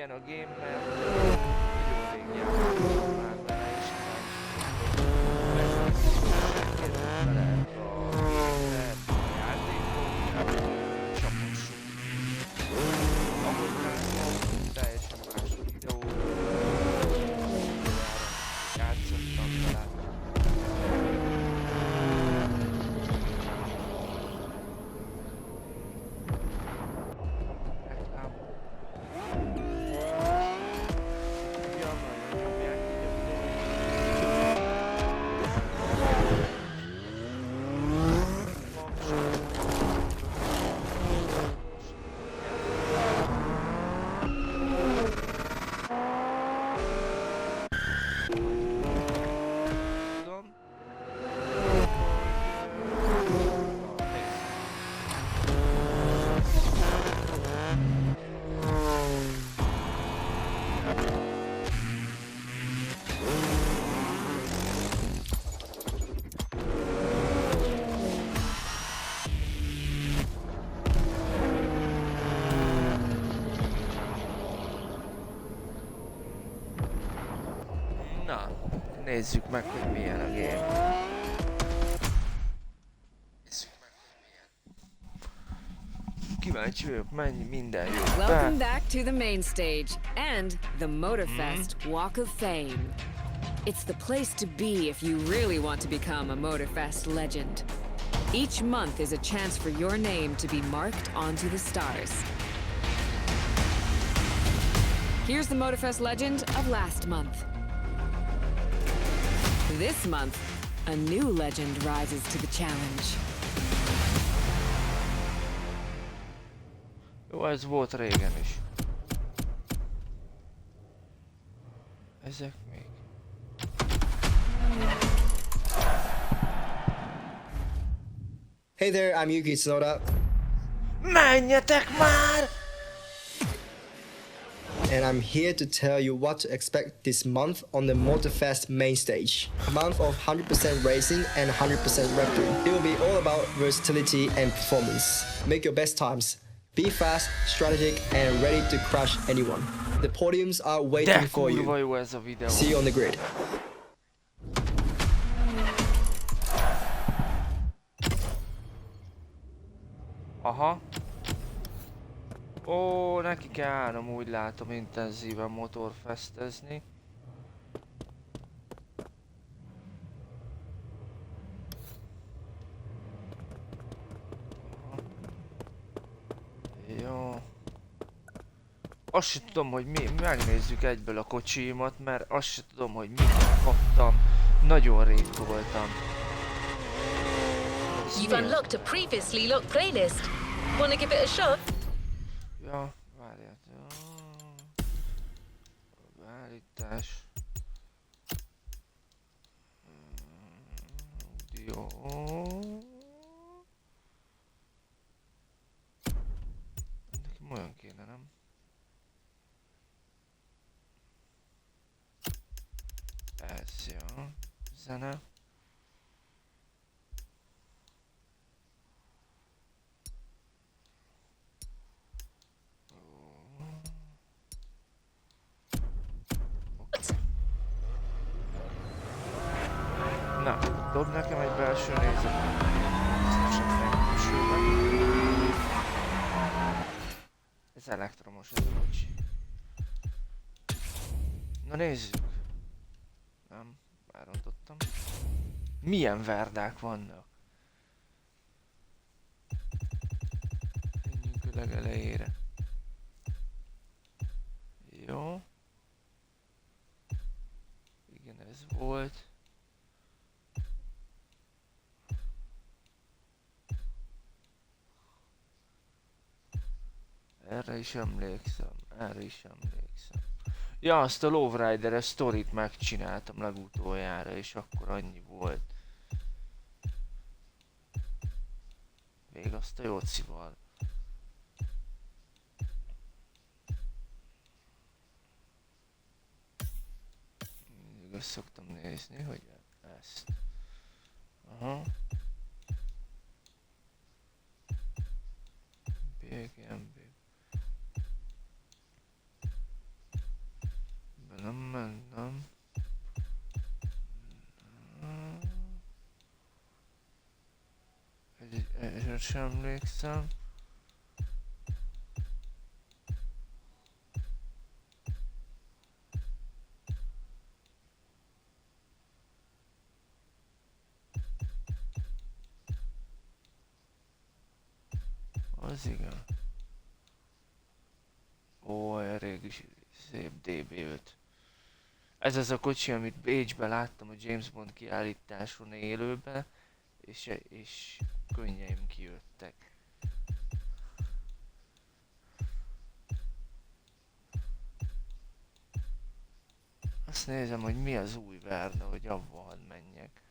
milyen a game, mert nagyon rég játszottam már vele, és kíváncsi bele a játékot, csapossuk. Ahogy látom, teljesen más videó. Játszottam vele. Na, nézzük meg, hogy milyen a game. Kíváncsi vagyok, mennyi minden jó. Welcome back to the main stage and the Motorfest Walk of Fame. It's the place to be if you really want to become a Motorfest legend. Each month is a chance for your name to be marked onto the stars. Here's the Motorfest legend of last month. This month, a new legend rises to the challenge. Jó, ez volt régen is. Ezek még. Hey there, I'm Yuki Tsunoda. Menjetek már! And I'm here to tell you what to expect this month on the Motorfest main stage. A month of 100% racing and 100% rapid. It will be all about versatility and performance. Make your best times. Be fast, strategic, and ready to crush anyone. The podiums are waiting for you. Jó ez a videó. See you on the grid. Aha. Ó, neki kell úgy látom intenzíven motorfestezni. Jó. Azt sem tudom, hogy megnézzük egyből a kocsimat, mert azt sem tudom, hogy mit kaptam. Nagyon rég voltam. You've unlocked a previously locked playlist. Wanna give it a shot? Ja, várjál. Beállítás. Audio. Nekem olyan kéne, nem? Ez jó. Zene. Na, dob nekem egy belső nézetet. Ez elektromos, ez a kocsi. Na nézzük. Nem, elrontottam. Milyen verdák vannak? Menjünk a legelejére. Jó. Igen, ez volt. Erre is emlékszem, erre is emlékszem. Ja, azt a Lowrider-es sztorit megcsináltam legutoljára, és akkor annyi volt. Még azt a jócival. Mindig azt szoktam nézni, hogy ezt. Aha. BGMB. sem emlékszem. Az igen. Ó, elég is szép DB5. Ez az a kocsi, amit Bécsben láttam a James Bond kiállításon élőben, és könnyeim kijöttek. Azt nézem, hogy mi az új Verna, hogy abba hadd menjek.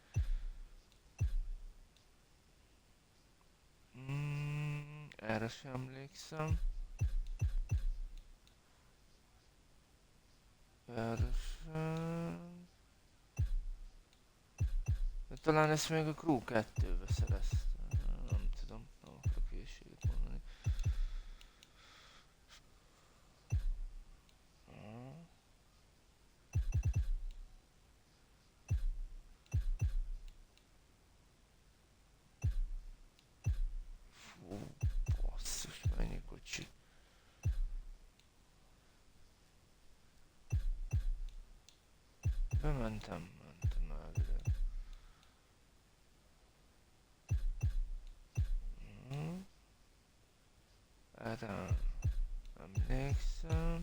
Erre sem emlékszem. Erre sem. De talán ezt még a Crew 2-be szereztem. Nem tudom, nem akarok hülyeséget mondani. Fú, basszus, mennyi kocsi. Mentem elvileg. Erre emlékszem.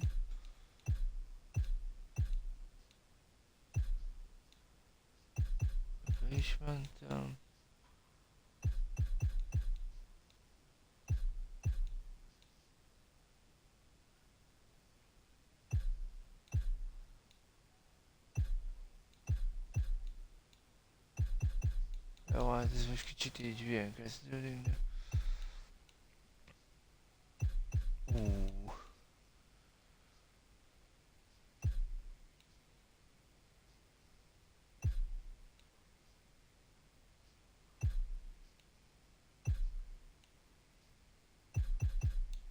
Be is mentem. Jó, hát ez most kicsit így hülyén kezdődik, de...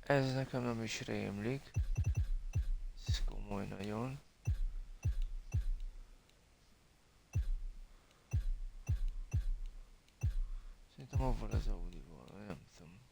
Ez nekem nem is rémlik. Ez komoly nagyon. Szerintem avval az Audi-val, nem tudom.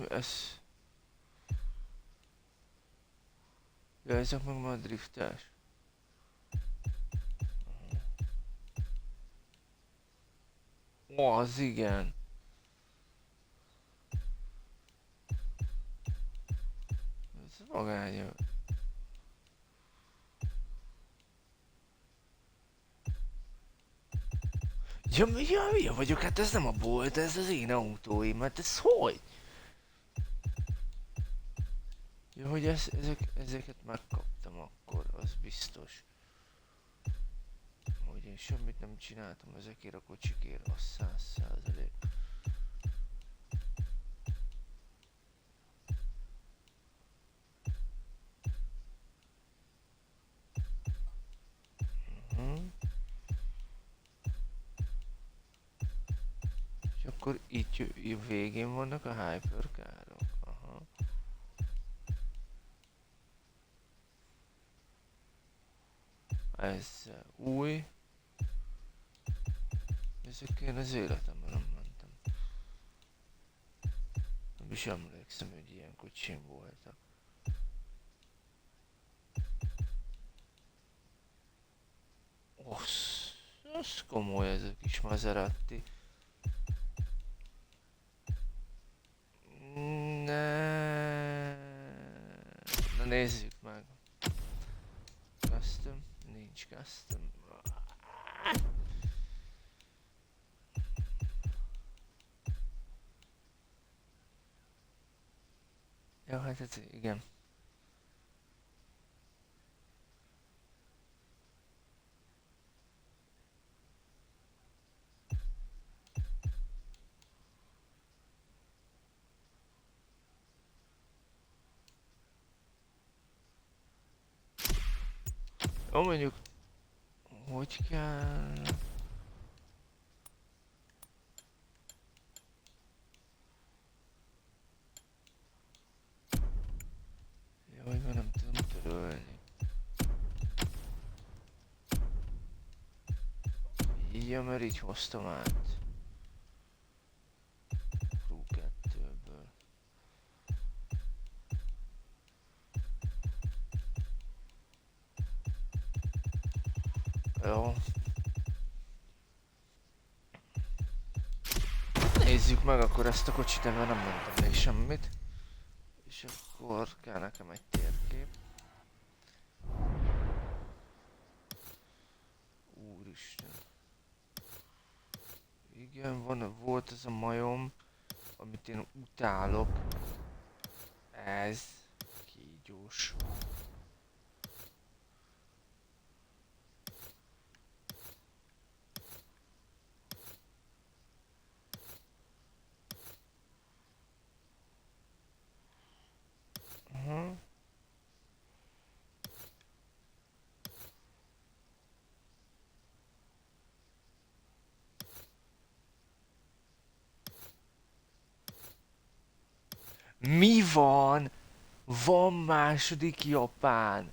Ez... Ja, ezek meg már driftás. Ó, az igen. Ez magánya. Ja, vagyok, hát ez nem a bolt, ez az én autóim, hát ez hogy? Ja, hogy ezeket megkaptam akkor, az biztos. Hogy én semmit nem csináltam ezekért a kocsikért, az 100%. És akkor itt végén vannak a hypercarok. Aha. Ez új. Ezekért az életemben nem mentem. Nem is emlékszem, hogy ilyen kocsim voltak. Ossz, ez komoly ez a kis Maserati. Na nézzük meg. Custom, nincs custom. Ja, hát ez igen. Jó, mondjuk... Hogy kell... Jaj, mert nem tudom törölni. Ja, mert így hoztam át. Crew 2-ből. Jó. Nézzük meg akkor ezt a kocsit, ebben nem mondtam még semmit. És akkor kell nekem egy térkép. Úristen. Igen, volt ez a majom, amit én utálok. Ez kígyós. Mi van? Van második japán.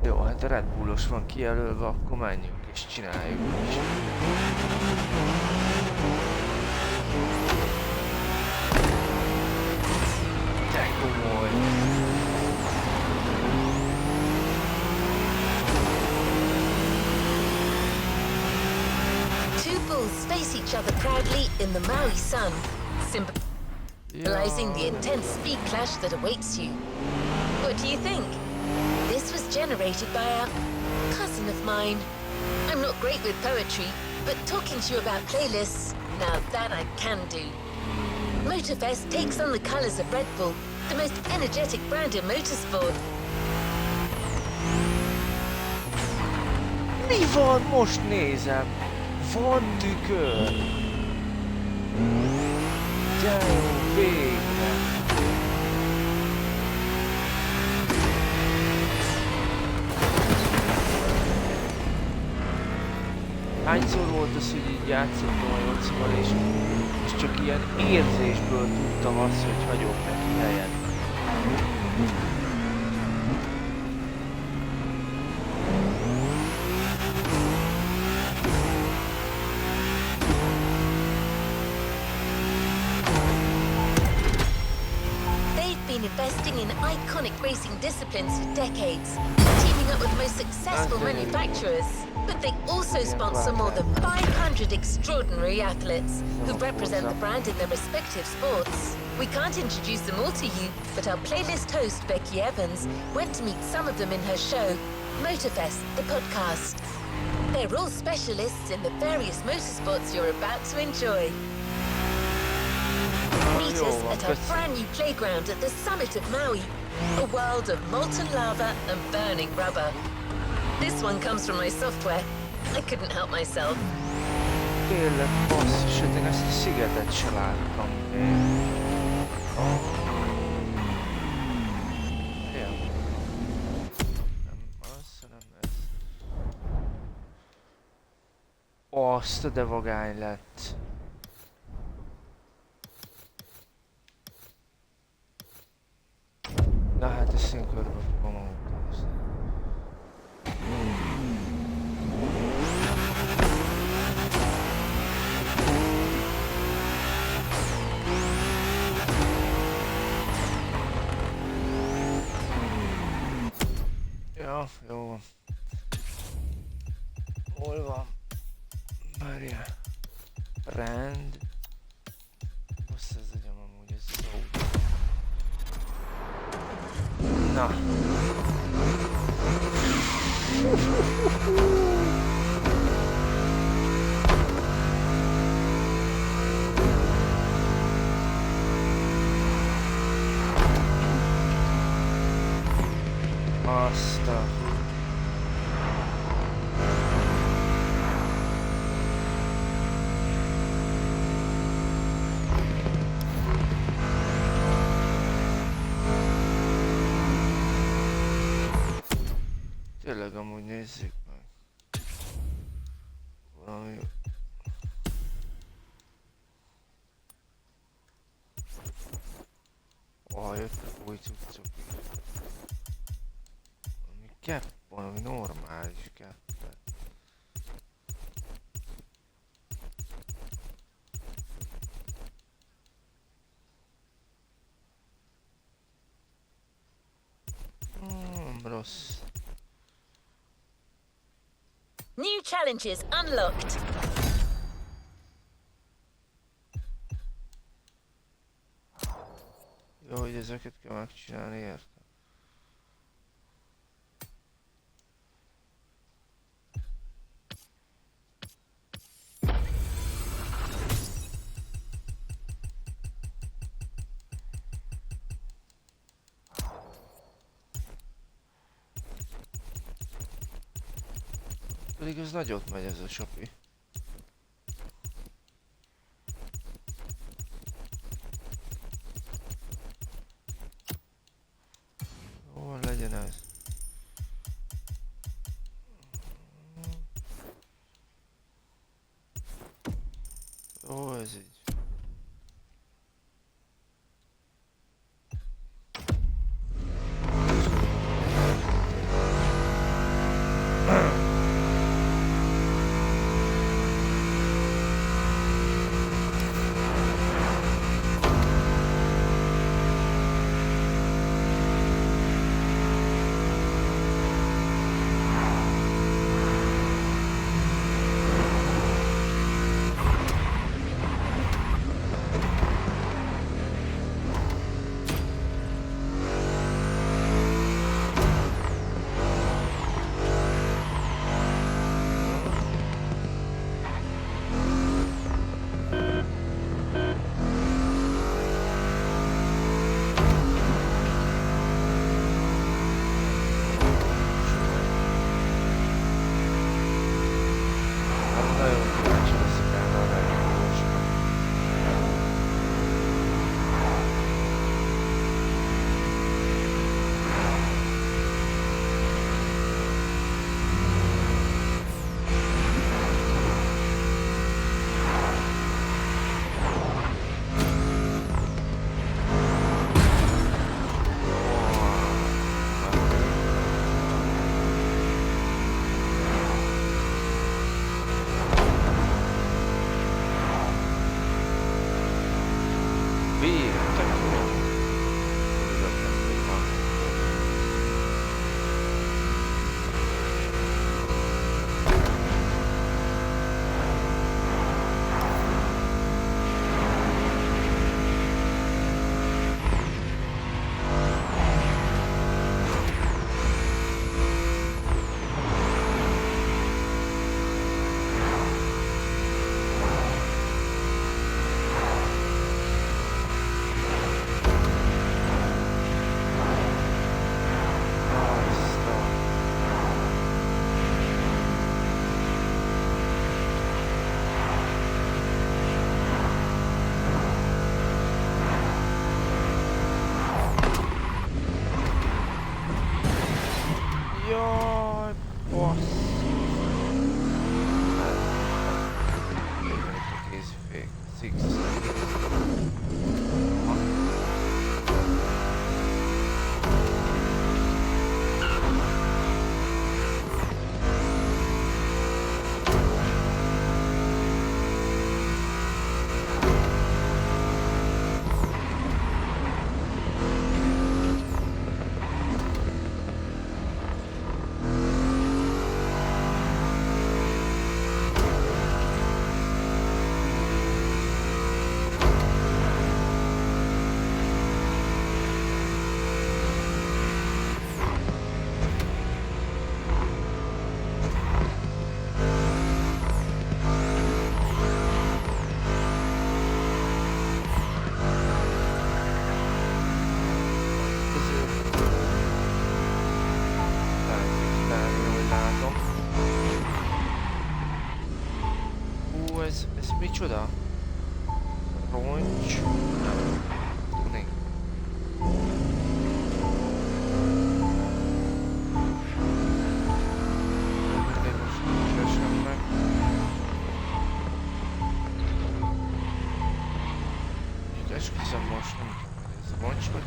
Jó, hát a Red Bullos van kijelölve, akkor menjünk és csináljuk is. De komoly. Two bulls face each other proudly in the Maui sun, symbolizing the intense speed clash that awaits you. What do you think? This was generated by a cousin of mine. I'm not great with poetry, but talking to you about playlists, now that I can do. Motorfest takes on the colors of Red Bull, the most energetic brand in motorsport. Mi van? Most nézem. Van tükör. De jó, végre. Hányszor volt az, hogy így játszottam a Jocival, és csak ilyen érzésből tudtam azt, hogy hagyok neki helyet. Investing in iconic racing disciplines for decades, teaming up with the most successful manufacturers. But they also sponsor more than 500 extraordinary athletes who represent the brand in their respective sports. We can't introduce them all to you, but our playlist host, Becky Evans, went to meet some of them in her show, Motorfest, the podcast. They're all specialists in the various motorsports you're about to enjoy. Meet us at our brand new playground at the summit of Maui, a world of molten lava and burning rubber. This one comes from my software. I couldn't help myself. Tényleg basszus, hogy én ezt a szigetet se láttam még. Ja. Nem az, hanem ez. Azt a de vagány lett. Na hát ezt én körbe fogom autózni. Ja, jó van. Hol van? Várjál. Brand. Bassza, ez agyam amúgy, ez az autó. Na. Azt a... Tényleg amúgy nézzük meg. Valami... Jöttek új cuccok. Ami kepp, valami normális keppet. Rossz. New challenges unlocked. Jó, hogy ezeket kell megcsinálni, érted? Pedig az nagyot megy ez a shopi. Hol legyen ez? Ó, ez így. Micsoda? Roncs? Nem. Tuning. Bonts vagy?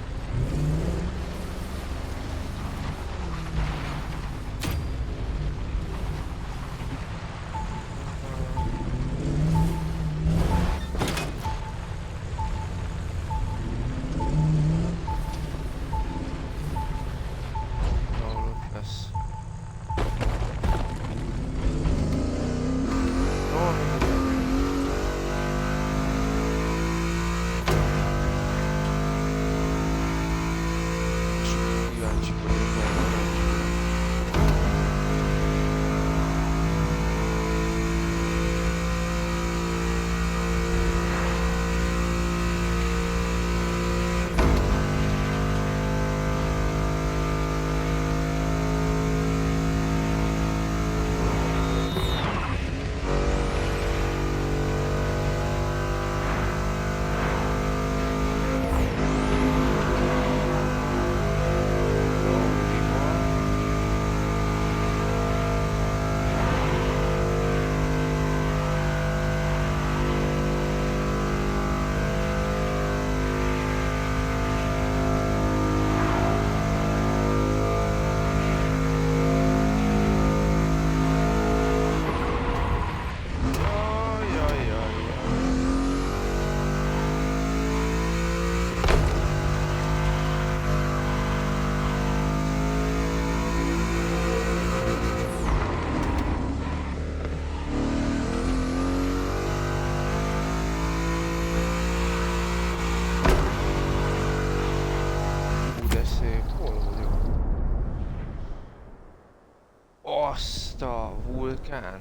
Azt a vulkán.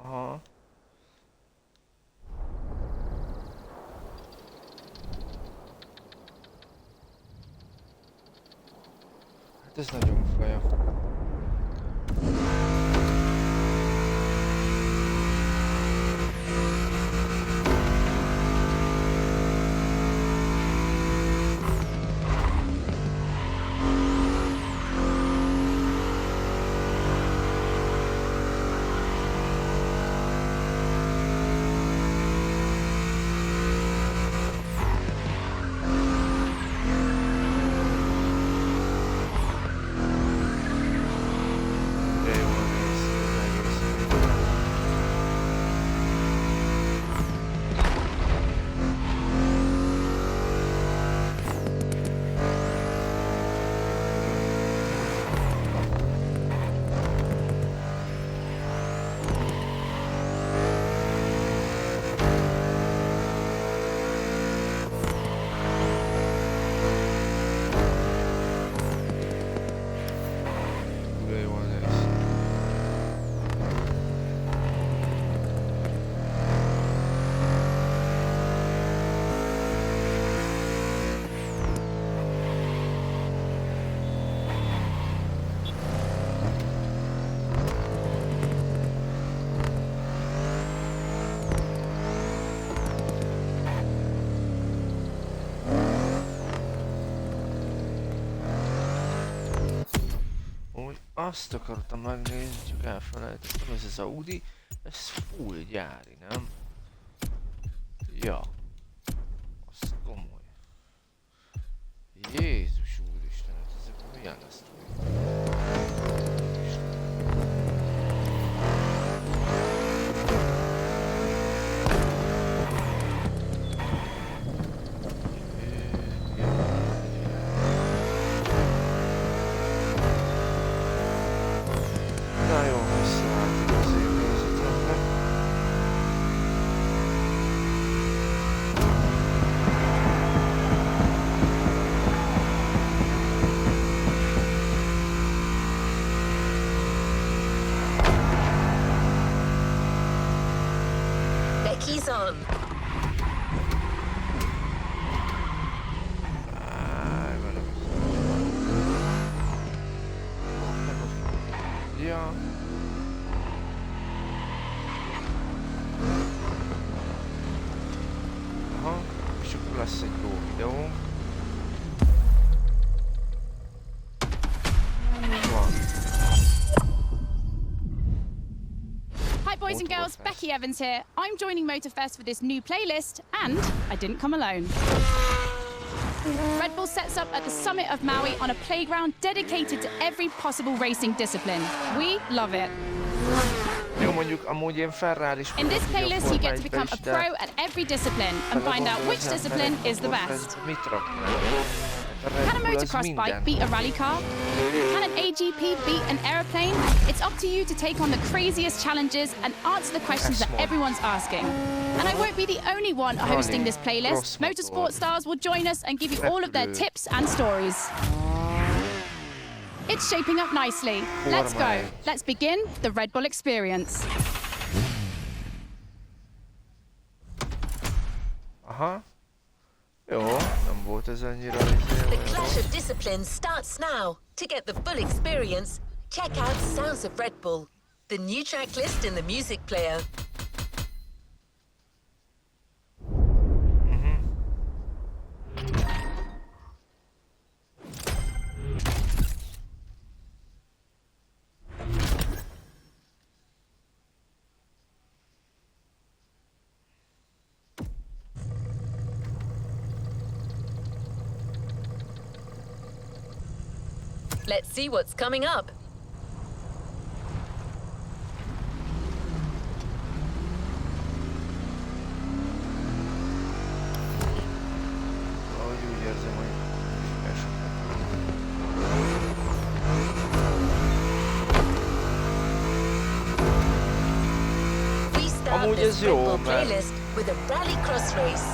Aha. Hát ez nagyon faja. Azt akartam megnézni, csak elfelejtettem, ez az Audi, ez full gyári, nem? Ja. Az komoly. Jézus úristen, hát ezek milyen ezt He's on. Ja. Aha, és akkor lesz egy jó videó. Boys and girls, Becky Evans here. I'm joining Motorfest for this new playlist, and I didn't come alone. Red Bull sets up at the summit of Maui on a playground dedicated to every possible racing discipline. We love it. Jó, mondjuk amúgy én Ferrari-s In this playlist, you get to become a Forma 1-be is, de pro at every discipline and find out which discipline is the best. Mit raknál? A Red Can a Bull az motocross bike minden. beat a rally car? Can an AGP beat an aeroplane? It's up to you to take on the craziest challenges and answer the questions that everyone's asking. And I won't be the only one hosting this playlist. Motorsport stars will join us and give you all of their tips and stories. It's shaping up nicely. Let's go. Let's begin the Red Bull experience. Aha. Jó, nem volt ez annyira The clash of disciplines starts now. To get the full experience, check out Sounds of Red Bull, the new track list in the music player. Let's see what's coming up. Ahogy úgy érzem, hogy We start Amúgy this ez Red jó, Bull mert- playlist with a rallycross race.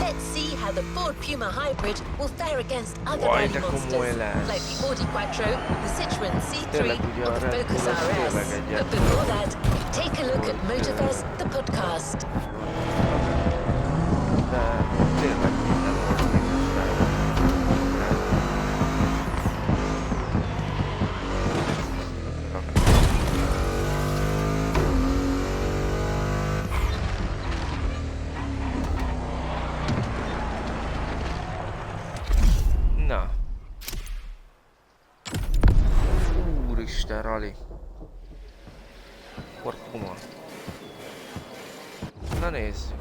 Let's see how the Ford Puma Hybrid will fare against other Vaj, rally de komoly monsters lesz. like the Audi Quattro, the Citroen C3, Tényleg ugye or a the Red Focus Bull az tényleg RS. egy But ilyen- before that, take a look at Motorfest, the podcast. De tényleg minden volt Na. Úristen, rally. Forma. Na nézzük.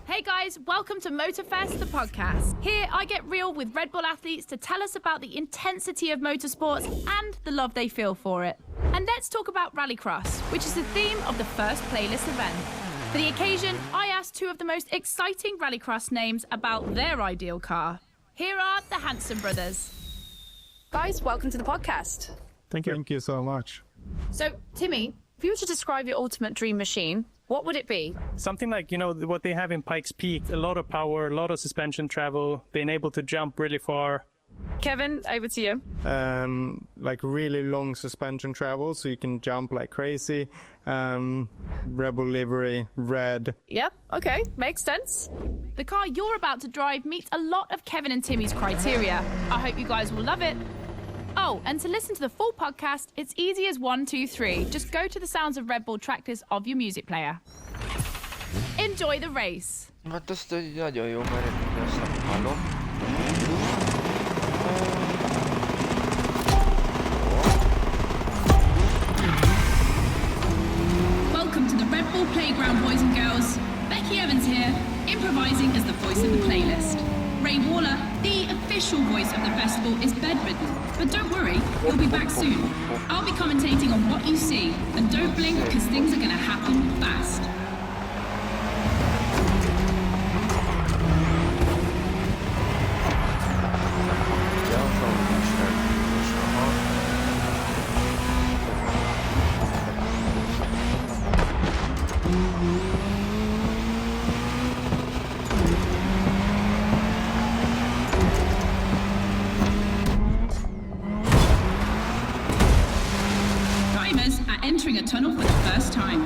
Hey guys, welcome to Motorfest, the podcast. Here I get real with Red Bull athletes to tell us about the intensity of motorsports and the love they feel for it. And let's talk about Rallycross, which is the theme of the first playlist event. For the occasion, I asked two of the most exciting Rallycross names about their ideal car. Here are the Hanson brothers. Guys, welcome to the podcast. Thank you. Thank you so much. So, Timmy, if you were to describe your ultimate dream machine, what would it be? Something like, what they have in Pikes Peak, a lot of power, a lot of suspension travel, being able to jump really far. Kevin, over to you. Like really long suspension travel, so you can jump like crazy. Rebel livery, red. Yep, okay, makes sense. The car you're about to drive meets a lot of Kevin and Timmy's criteria. I hope you guys will love it. Oh, and to listen to the full podcast, it's easy as 1, 2, 3. Just go to the Sounds of Red Bull tracklist of your music player. Enjoy the race. Hát azt egy nagyon jó, mert én ezt nem hallom. Welcome to the Red Bull Playground, boys and girls. Becky Evans here, improvising as the voice of the playlist. Ray Waller, the official voice of the festival, is bedridden. But don't worry, he'll be back soon. I'll be commentating on what you see. And don't blink, because things are going to happen fast. Drivers are entering a tunnel for the first time.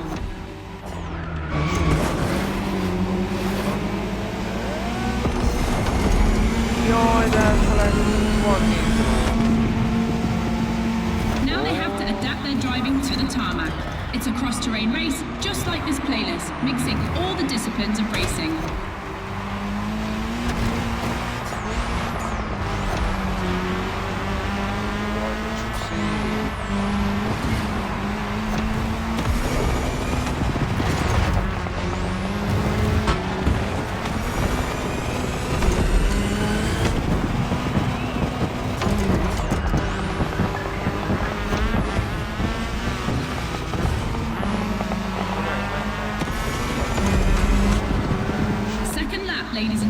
Jaj, de elfelejtettem van Now they have to adapt their driving to the tarmac. It's a cross-terrain race, just like this playlist, mixing all the disciplines of racing.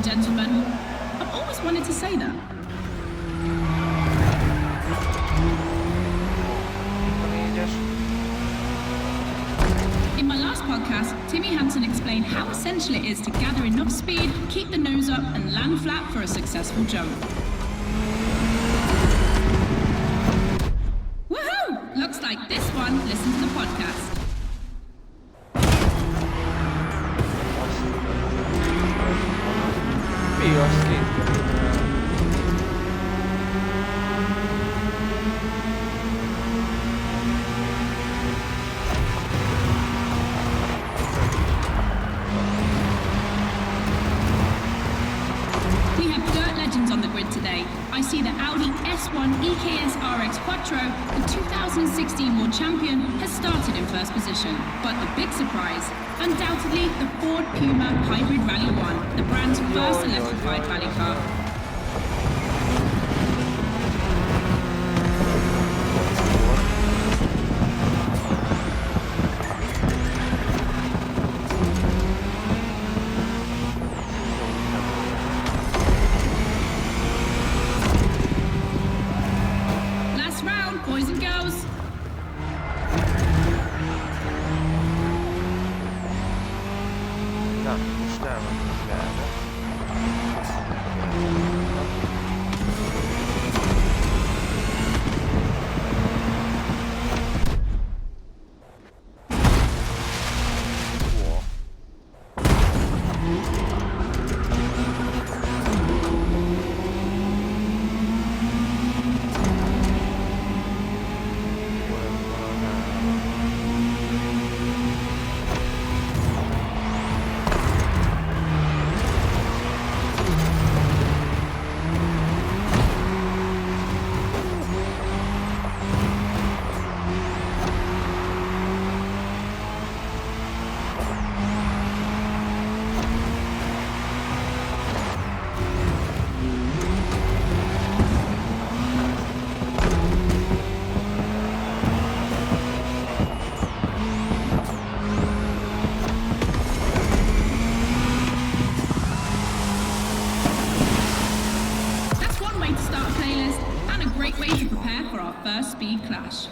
gentlemen. I've always wanted to say that. In my last podcast, Timmy Hampton explained how essential it is to gather enough speed, keep the nose up, and land flat for a successful jump. Woohoo! Looks like this one listened to the podcast. Mi az két? We have dirt legends on the grid today. I see the Audi S1 EKS RX Quattro, the 2016 World Champion, has started in first position. But the big surprise, undoubtedly the Ford Puma Hybrid Rally 1, the brand's first electrified rally car. Last round, boys and girls. Na, most elmondjuk erre. Wow. That's one way to start a playlist, and a great way to prepare for our first speed clash.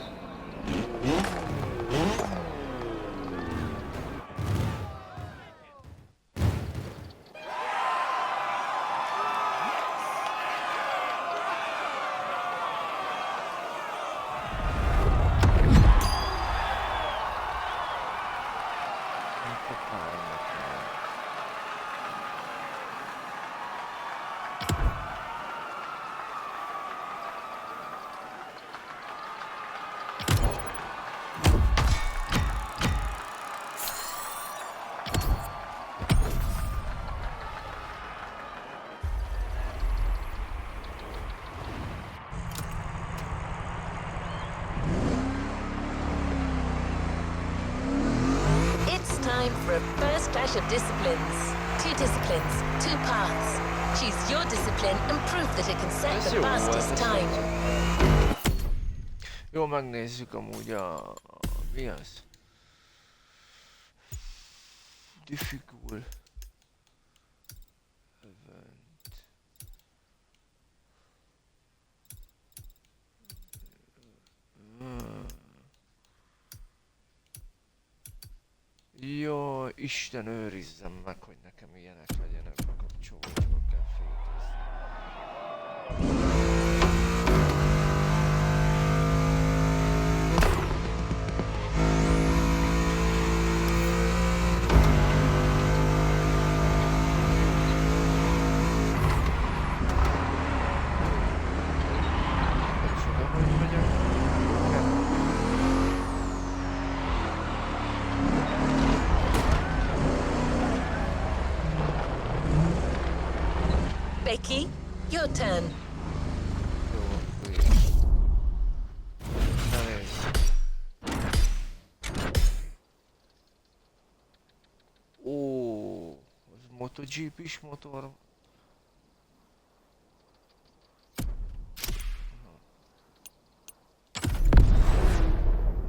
It's time for a first clash of disciplines. Two disciplines, two paths. Choose your discipline and prove that it can set Ez the jó volt, fastest ez time. Jó, megnézzük amúgy mi az? Difficult event. Jó, Isten őrizzem meg, hogy nekem ilyenek legyenek bekapcsolva, csak kell fékezni. És oda hogy megyek? Becky, your turn. Jó, akkor így. Na nézd. Ó, az MotoGP-s motor.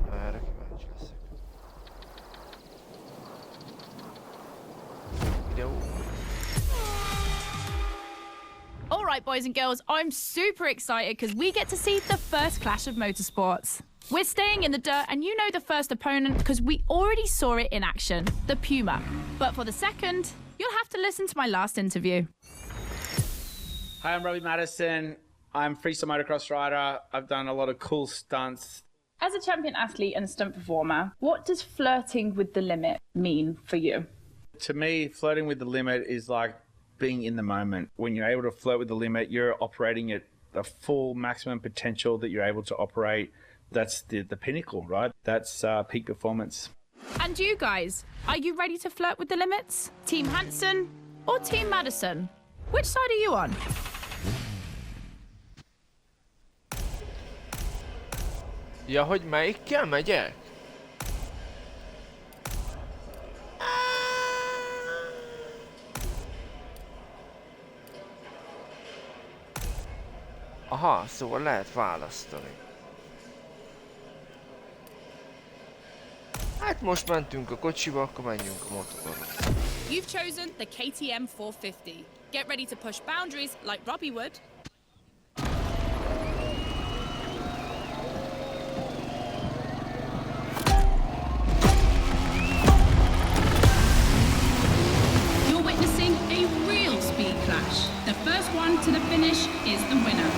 Na, erre kíváncsi leszek. Videó. All right, boys and girls, I'm super excited because we get to see the first clash of motorsports. We're staying in the dirt, and you know the first opponent because we already saw it in action, the Puma. But for the second, you'll have to listen to my last interview. Hi, I'm Robbie Madison. I'm freestyle motocross rider. I've done a lot of cool stunts. As a champion athlete and stunt performer, what does flirting with the limit mean for you? To me, flirting with the limit is like being in the moment. When you're able to flirt with the limit, you're operating at the full maximum potential that you're able to operate. That's the pinnacle, right? That's peak performance. And you guys, are you ready to flirt with the limits? Team Hansen or Team Madison? Which side are you on? Ja, hogy melyikkel megyek? Aha, szóval lehet választani. Hát most mentünk a kocsiba, akkor menjünk a motorra. You've chosen the KTM 450. Get ready to push boundaries like Robbie would. You're witnessing a real speed clash. The first one to the finish is the winner.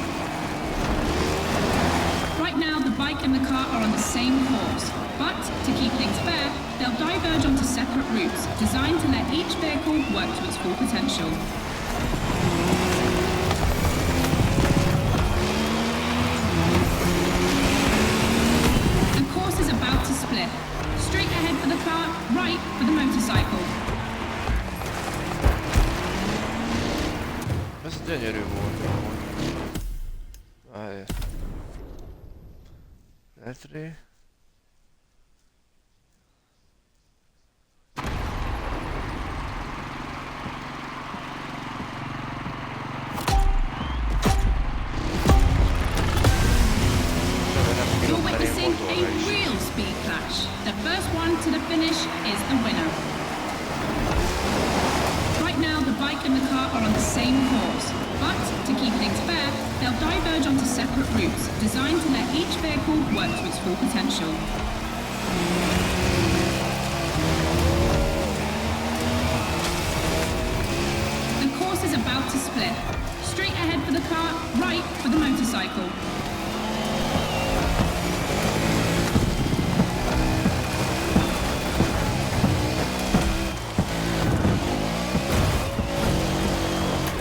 Right now, the bike and the car are on the same course, but to keep things fair, they'll diverge onto separate routes designed to let each vehicle work to its full potential. The course is about to split. Straight ahead for the car, right for the motorcycle. Ez gyönyörű volt. Várj. Letri. You're witnessing a real speed clash. The first one to the finish is the winner. Right now, the bike and the car are on the same course, but to keep things fair, they'll diverge onto separate routes designed to let each vehicle work to its full potential. The course is about to split. Straight ahead for the car, right for the motorcycle.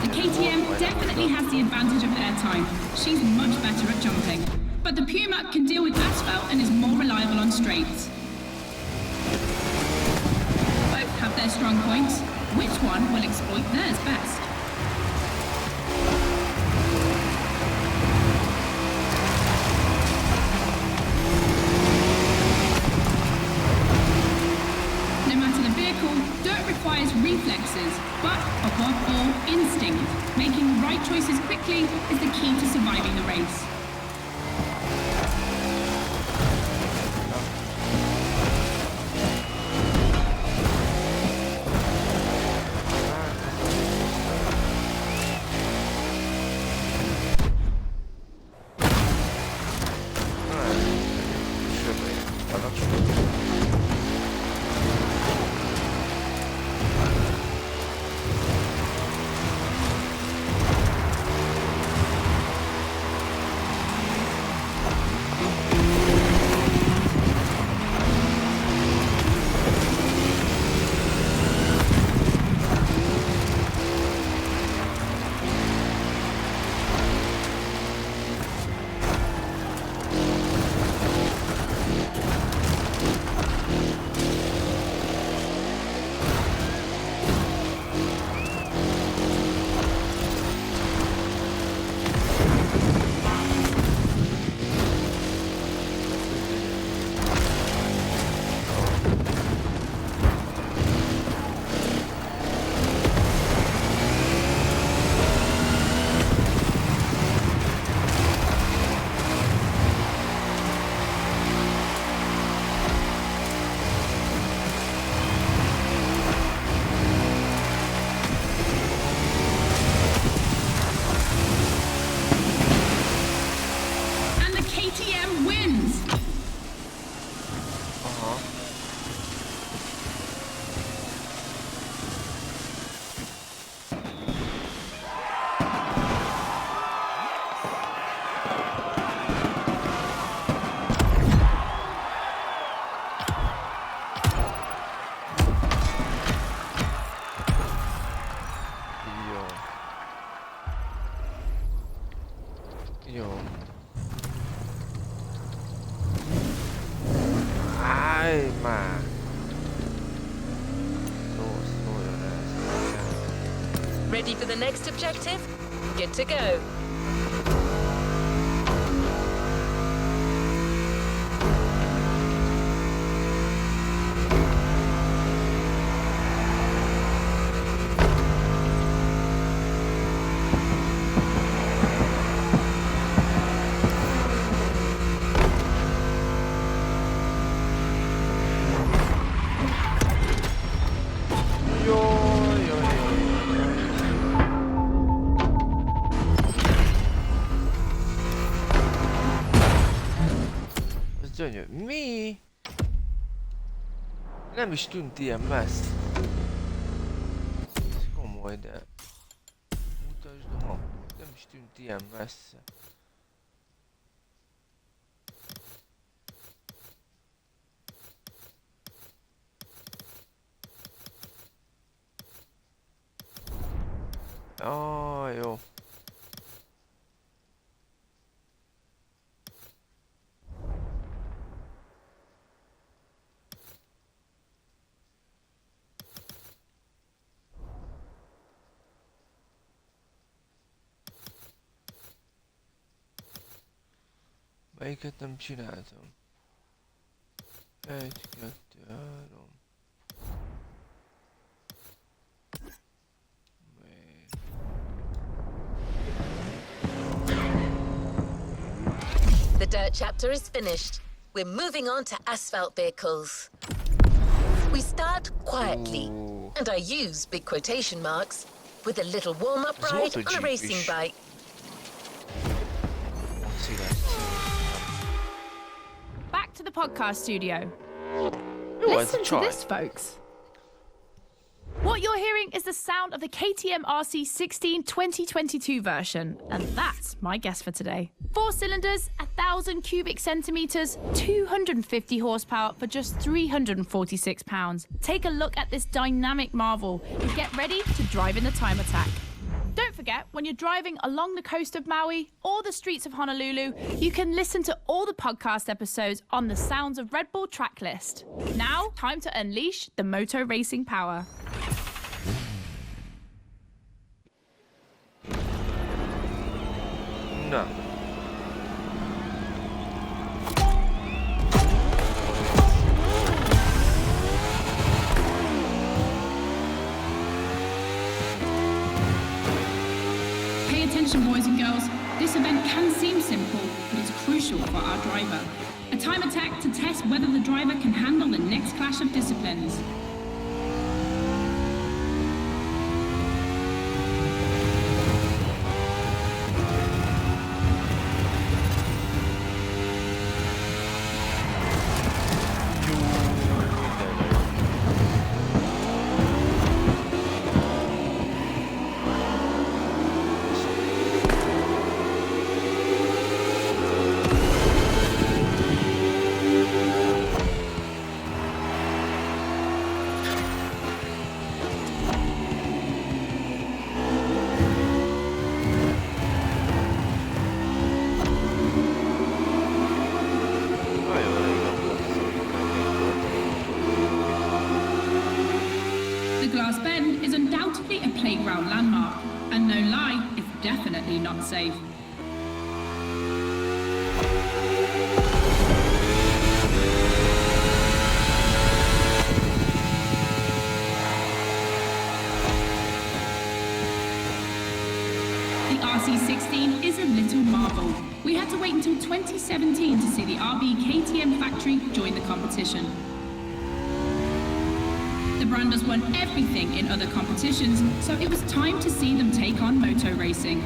The KTM definitely has the advantage of airtime. She's much better at jumping. But the Puma can deal with asphalt and is more reliable on straights. Both have their strong points. Which one will exploit theirs best? No matter the vehicle, dirt requires reflexes, but above all, instinct. Making the right choices quickly is the key to surviving the race. Jó. Állj már! Szóljon ez. Ready for the next objective? Good to go. Gyönyörű. Mi? Nem is tűnt ilyen messze. Ez komoly, de... Mutasd a mapot. Nem is tűnt ilyen messze. Jó. Melyiket nem csináltam? 1, 2, 3. The dirt chapter is finished. We're moving on to asphalt vehicles. We start quietly, and I use big quotation marks, with a little warm-up ride on a racing bike. Back to the podcast studio. Jó, Listen to this, folks. What you're hearing is the sound of the KTM RC16 2022 version, and that's my guess for today. 4 cylinders, 1,000 cubic centimeters, 250 horsepower for just 346 pounds. Take a look at this dynamic marvel and get ready to drive in the time attack. Don't forget, when you're driving along the coast of Maui or the streets of Honolulu, you can listen to all the podcast episodes on the Sounds of Red Bull track list. Now, time to unleash the moto racing power. Na. Pay attention, boys and girls. This event can seem simple, but it's crucial for our driver. A time attack to test whether the driver can handle the next clash of disciplines. The Glass Bend is undoubtedly a playground landmark, and no lie, it's definitely not safe. The RC16 is a little marvel. We had to wait until 2017 to see the RB KTM factory join the competition. The brand has won everything in other competitions, so it was time to see them take on moto racing.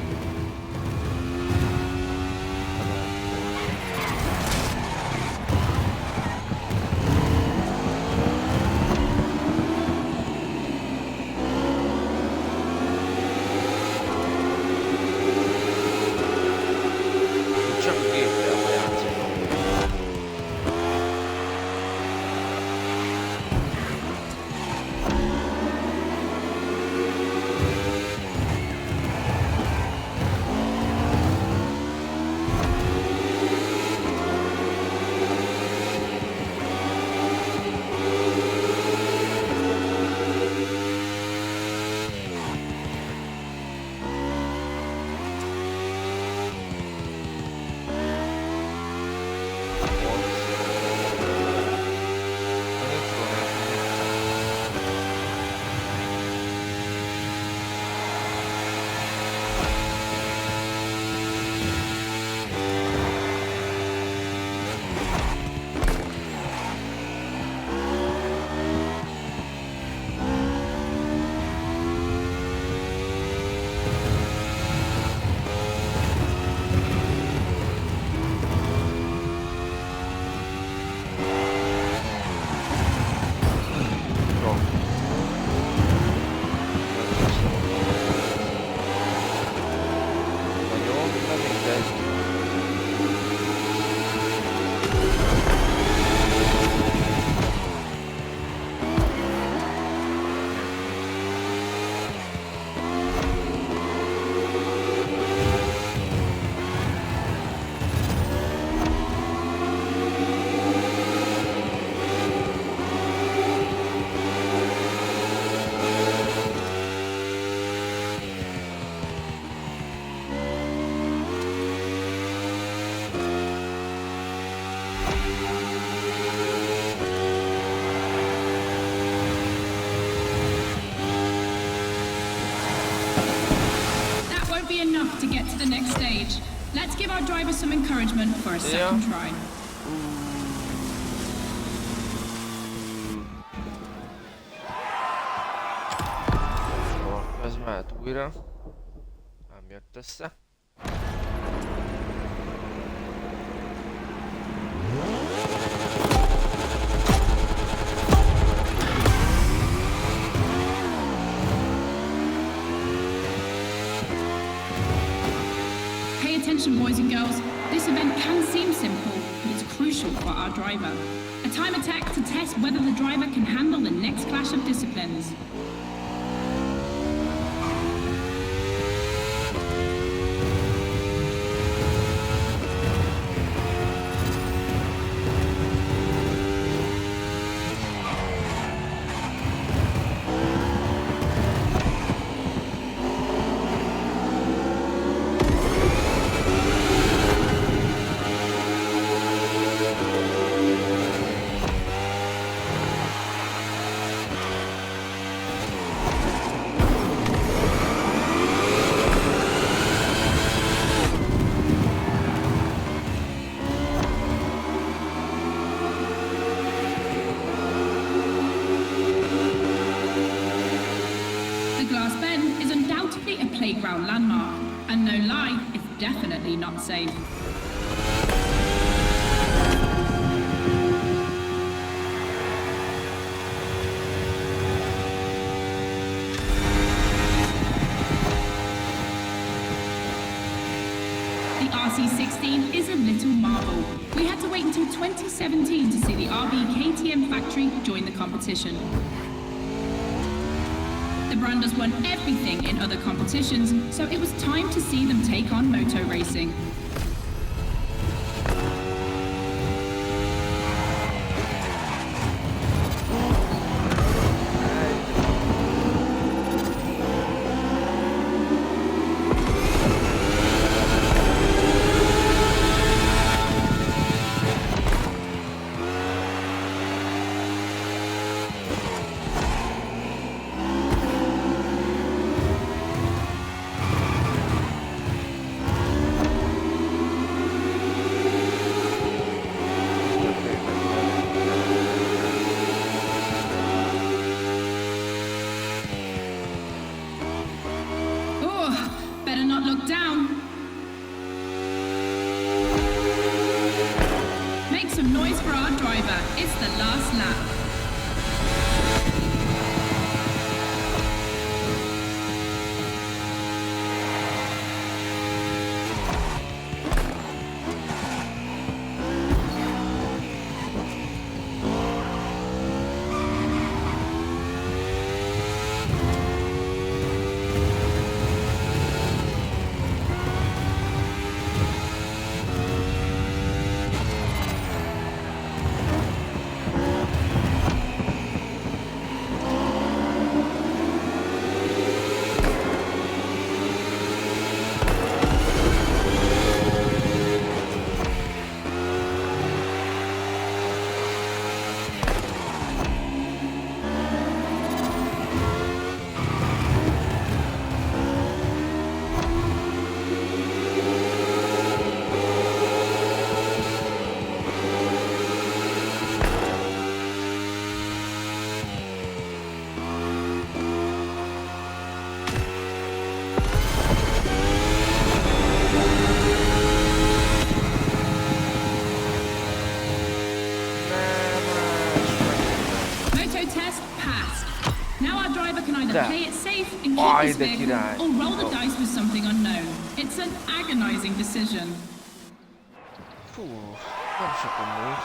to get to the next stage. Let's give our driver some encouragement for a second try. Jó, ez mehet újra. Nem jött össze. Pay attention, boys and girls. This event can seem simple, but it's crucial for our driver. A time attack to test whether the driver can handle the next clash of disciplines. Playground landmark, and no lie, it's definitely not safe. The RC16 is a little marvel. We had to wait until 2017 to see the RB KTM factory join the competition. The brand has won everything in other competitions, so it was time to see them take on moto racing. It's the last lap. Play it safe and keep his vehicle, or roll the dice with something unknown. It's an agonizing decision. Fú, nem sokan múlt.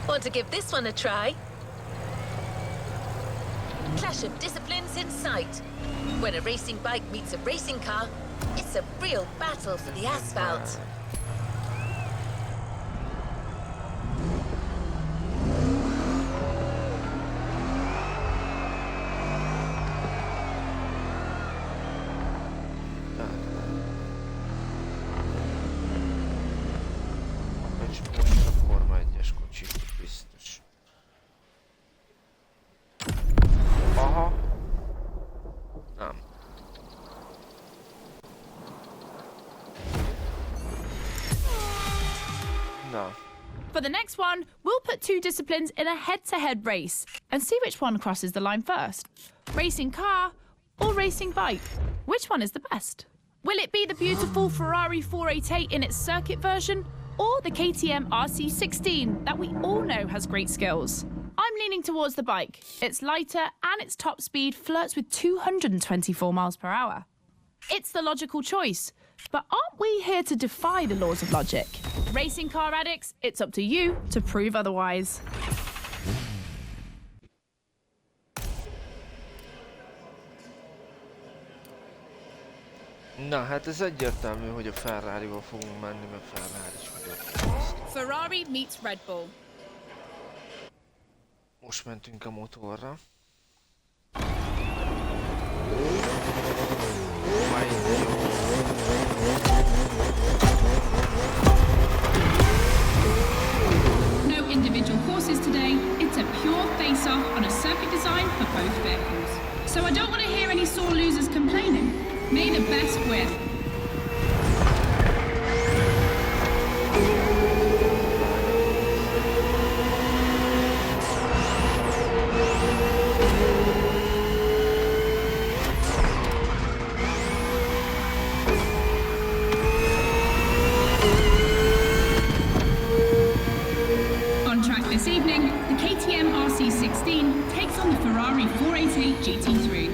Want to give this one a try? Clash of disciplines in sight. When a racing bike meets a racing car, it's a real battle for the asphalt. Most a Forma 1-es For the next one, we'll put two disciplines in a head-to-head race and see which one crosses the line first. Racing car or racing bike? Which one is the best? Will it be the beautiful Ferrari 488 in its circuit version or the KTM RC16 that we all know has great skills? I'm leaning towards the bike. It's lighter and its top speed flirts with 224 miles per hour. It's the logical choice. But aren't we here to defy the laws of logic? Racing car addicts, it's up to you to prove otherwise. Na, hát ez egyértelmű, hogy a Ferrari-val fogunk menni, mert Ferrari-s vagyok. Ferrari meets Red Bull. Most mentünk a motorra. No individual courses today. It's a pure face-off on a circuit design for both vehicles. So I don't want to hear any sore losers complaining. May the best win. On track this evening, the KTM RC16 takes on the Ferrari 488 GT3.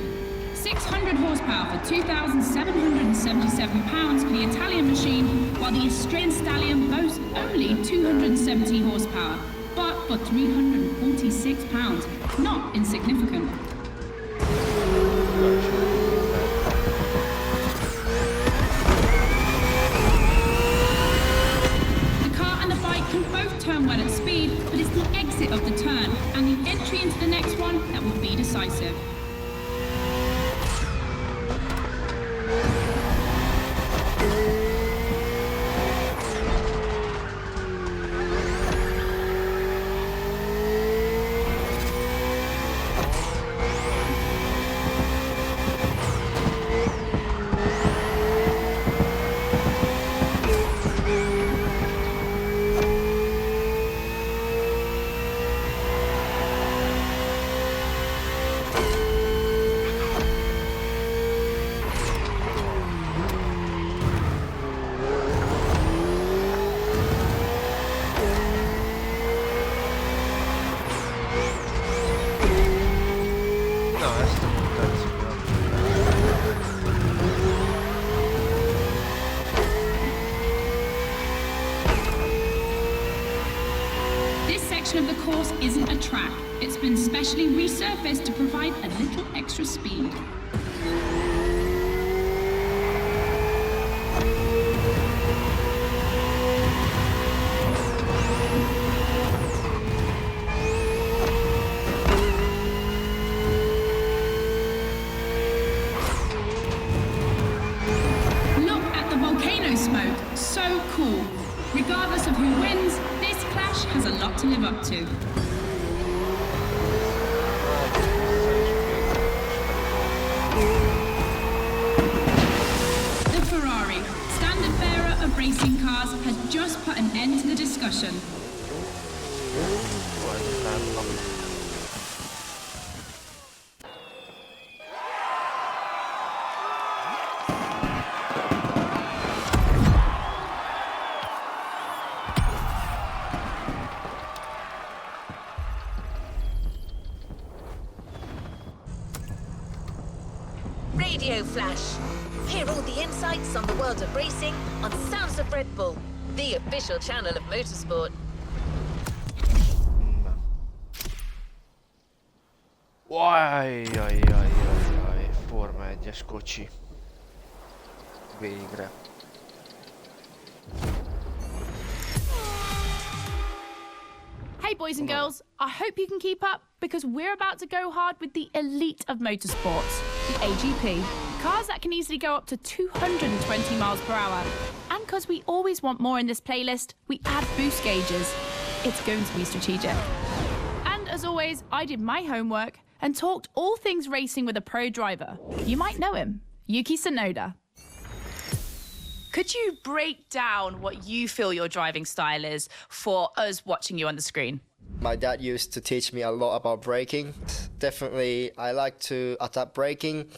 600 horsepower for 2,777 pounds for the Italian machine, while the Austrian Stallion boasts only 270 horsepower, but for 346 pounds, not insignificant. The car and the bike can both turn well at speed, but it's the exit of the turn and the entry into the next one that will be decisive. Of the course isn't a track. It's been specially resurfaced to provide a little extra speed. Look at the volcano smoke. So cool. Regardless of who wins, this clash has a lot to live up to. The Ferrari, standard bearer of racing cars, has just put an end to the discussion. Radio Flash. Hear all the insights on the world of racing on Sounds of Red Bull, the official channel of motorsport. Ajjajjajjajjaj, Forma 1-es kocsi. Végre. Hey boys and girls, I hope you can keep up because we're about to go hard with the elite of motorsports, the AGP. Cars that can easily go up to 220 miles per hour. And because we always want more in this playlist, we add boost gauges. It's going to be strategic. And as always, I did my homework and talked all things racing with a pro driver. You might know him, Yuki Tsunoda. Could you break down what you feel your driving style is for us watching you on the screen? My dad used to teach me a lot about braking. Definitely, I like to adapt braking.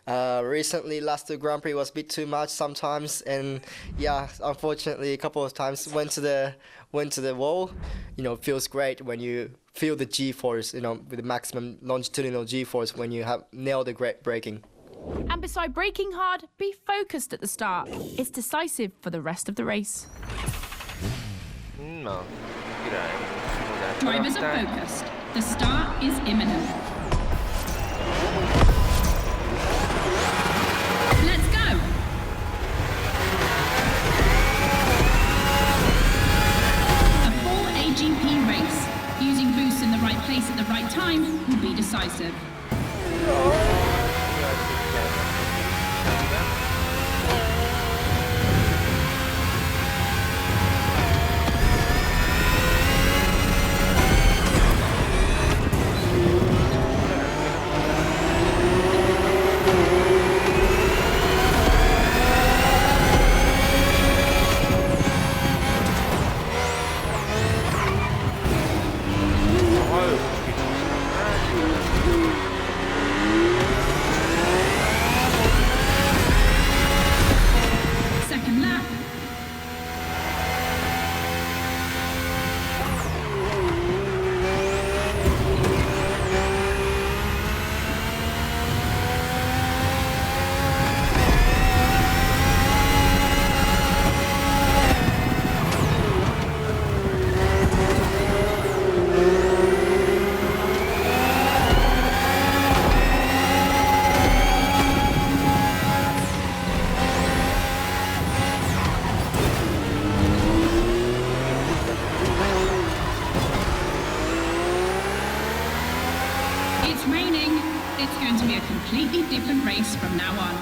Recently, last Grand Prix was a bit too much sometimes, and yeah, unfortunately, a couple of times went to the wall. You know, feels great when you feel the G-force. You know, with the maximum longitudinal G-force when you have nailed the great braking. And beside braking hard, be focused at the start. It's decisive for the rest of the race. No, Drivers are focused. The start is imminent. Let's go! A full AGP race. Using boosts in the right place at the right time will be decisive. Second lap. It's raining. It's going to be a completely different race from now on.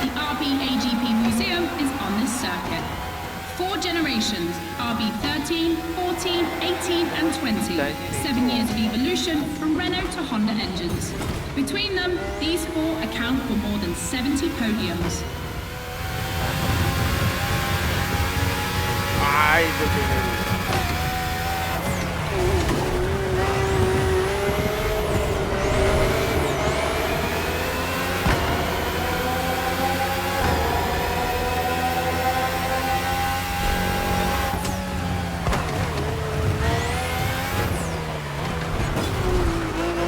The RB AGP Museum is on this circuit. 4 generations, RB 13, 14, 18 and 20. 7 years of evolution from Renault to Honda engines. Between them, these 4 account for more than 70 podiums.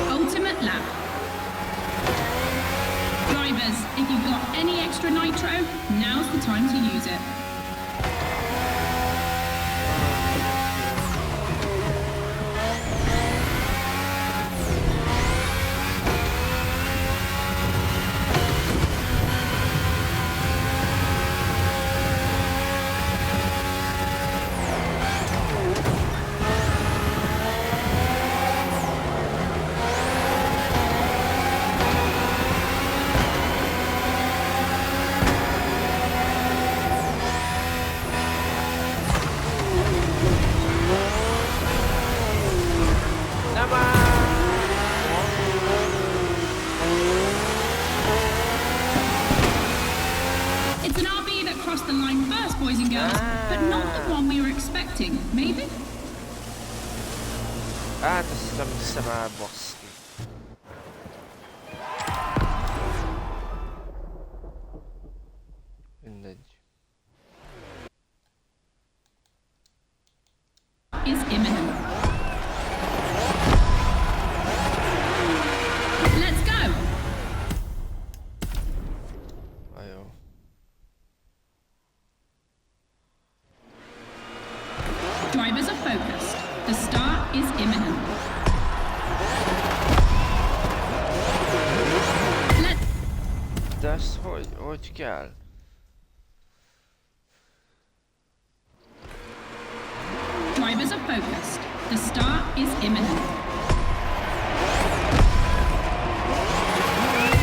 Ultimate lap. Drivers, if you've got any extra nitro, now's the time to use it. It's an RB that crossed the line first, boys and girls, but not the one we were expecting, maybe? To sama boski. Mindegy. Is imminent. Let's go! Ajó. Drivers are focused. The start is imminent. de ezt hogy kell? Drivers are focused. The start is imminent.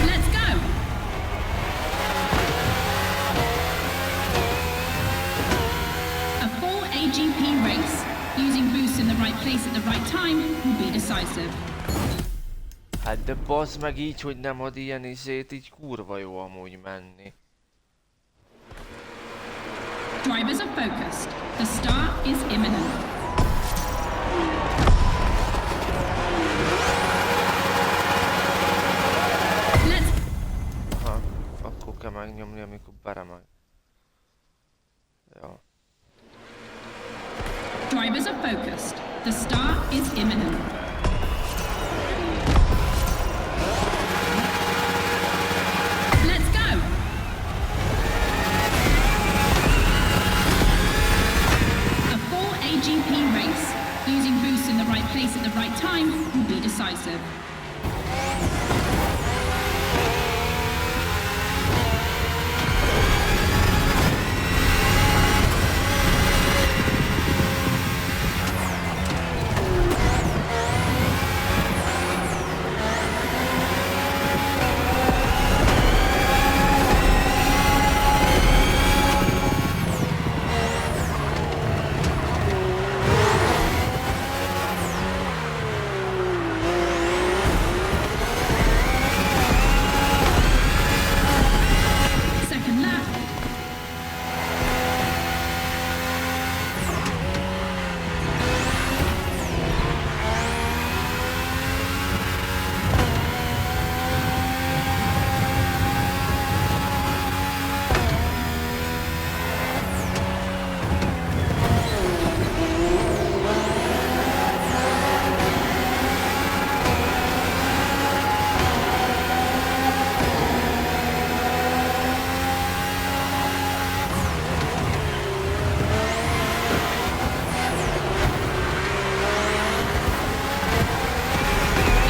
Let's go! A full AGP race, using boosts in the right place at the right time, will be decisive. Hát de bazd meg így, hogy nem ad ilyen izét, így kurva jó amúgy menni. Drivers are focused. The start is imminent. Let's... Ha, akkor kell megnyomni, amikor beremeg. Jó. Drivers are focused. The start is imminent. Let's go! A full AGP race, using boosts in the right place at the right time, will be decisive. Second lap.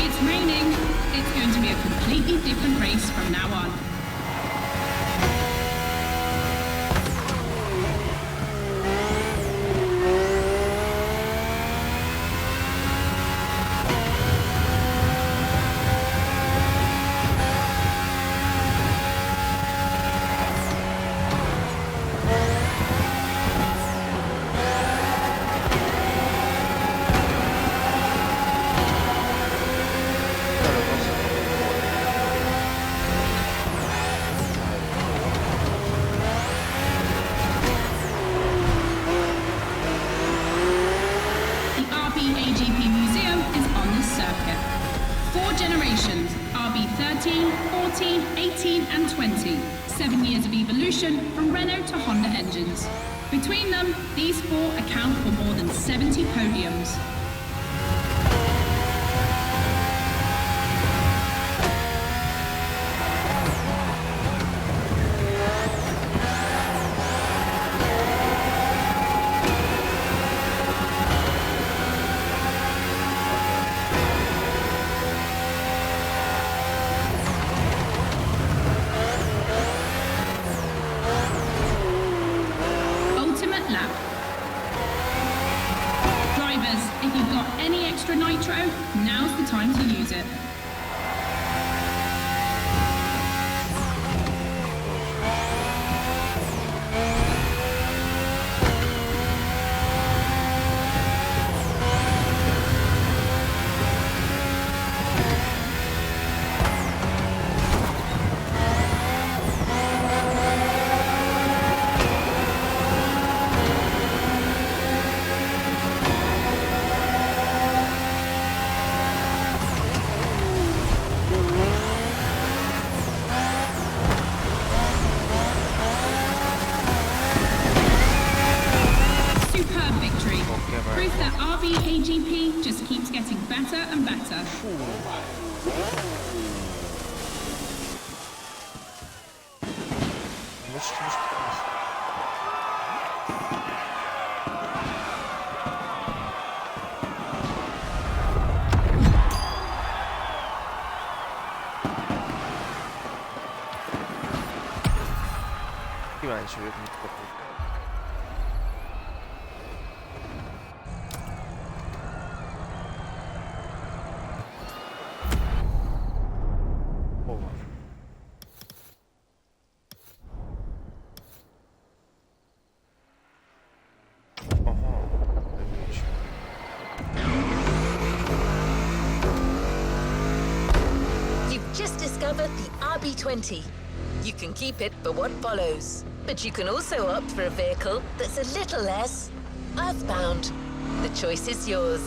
It's raining. It's going to be a completely different race from now on. The RB AGP Museum is on this circuit. 4 generations, RB 13, 14, 18 and 20. 7 years of evolution from Renault to Honda engines. Between them, these 4 account for more than 70 podiums. Ultimate lap. Drivers, if you've got any extra nitro, now's the time to use it. Superb victory. Proof that RB AGP just keeps getting better and better. Most. Kíváncsi vagyok, mit kapok. Hova? Aha, nem is. You've just discovered the RB20. You can keep it for what follows, but you can also opt for a vehicle that's a little less earthbound. The choice is yours.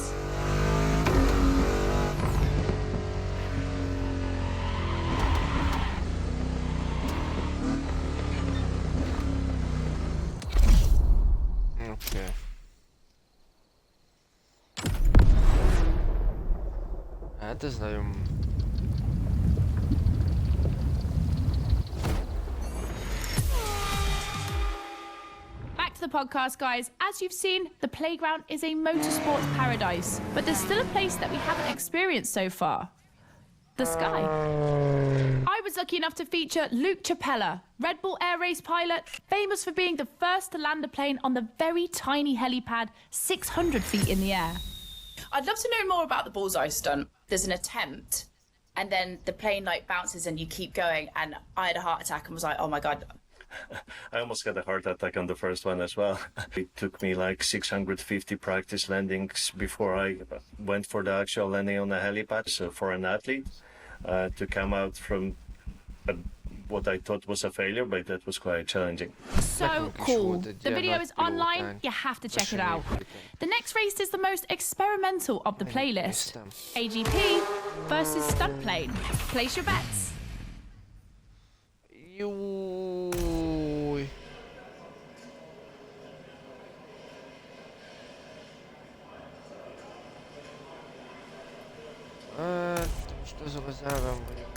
Okay. Hát ez nagyon... Back to the podcast, guys. As you've seen, the playground is a motorsports paradise, but there's still a place that we haven't experienced so far. The sky. I was lucky enough to feature Luke Chapella, Red Bull Air Race pilot, famous for being the first to land a plane on the very tiny helipad 600 feet in the air. I'd love to know more about the bullseye stunt. There's an attempt, and then the plane like bounces and you keep going, and I had a heart attack and was like, oh my God. I almost got a heart attack on the first one as well. It took me like 650 practice landings before I went for the actual landing on the helipad. So for an athlete to come out from what I thought was a failure, but that was quite challenging. So cool. The video is online. You have to check it out. The next race is the most experimental of the playlist. AGP versus stunt plane. Place your bets. Júj. Hát, most azok az elven vagyok.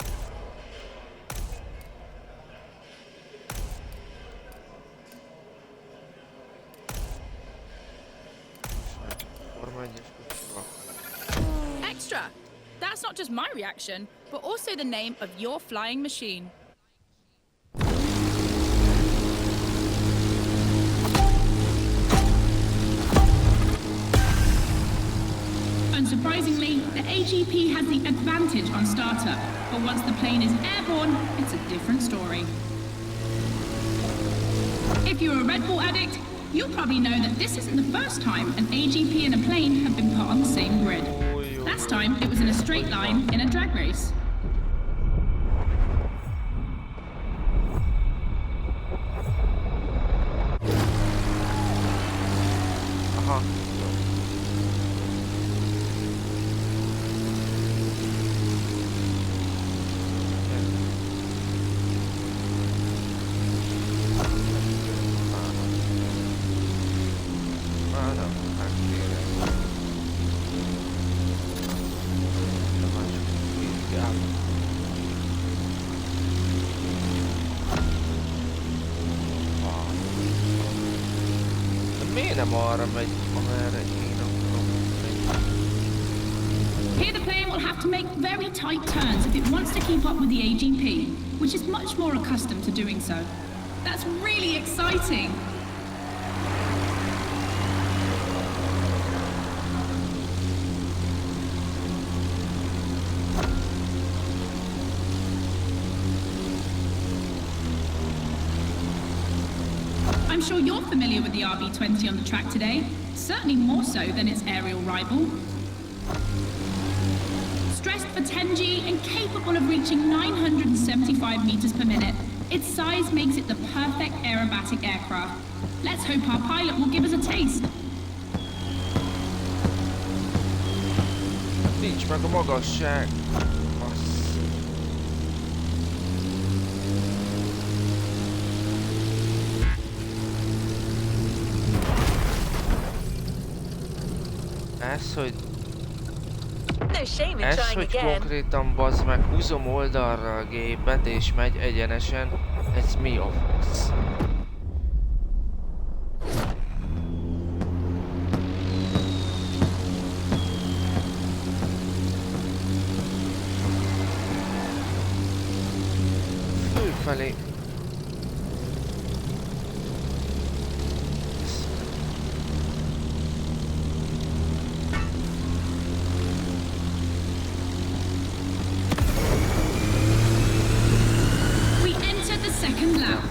Extra! That's not just my reaction, but also the name of your flying machine. Unsurprisingly, the AGP has the advantage on startup, but once the plane is airborne, it's a different story. If you're a Red Bull addict, you'll probably know that this isn't the first time an AGP and a plane have been put on the same grid. Last time, it was in a straight line in a drag race. Nem arra megy, amerre én akarom menni. Here the plane will have to make very tight turns if it wants to keep up with the AGP, which is much more accustomed to doing so. That's really exciting! I'm sure you're familiar with the RB20 on the track today, certainly more so than its aerial rival. Stressed for 10G and capable of reaching 975 meters per minute, its size makes it the perfect aerobatic aircraft. Let's hope our pilot will give us a taste. Nincs meg a magasság. Ez, hogy konkrétan bazd meg, húzom oldalra a gépet és megy egyenesen, ez mi a fasz? Fölfelé. lap.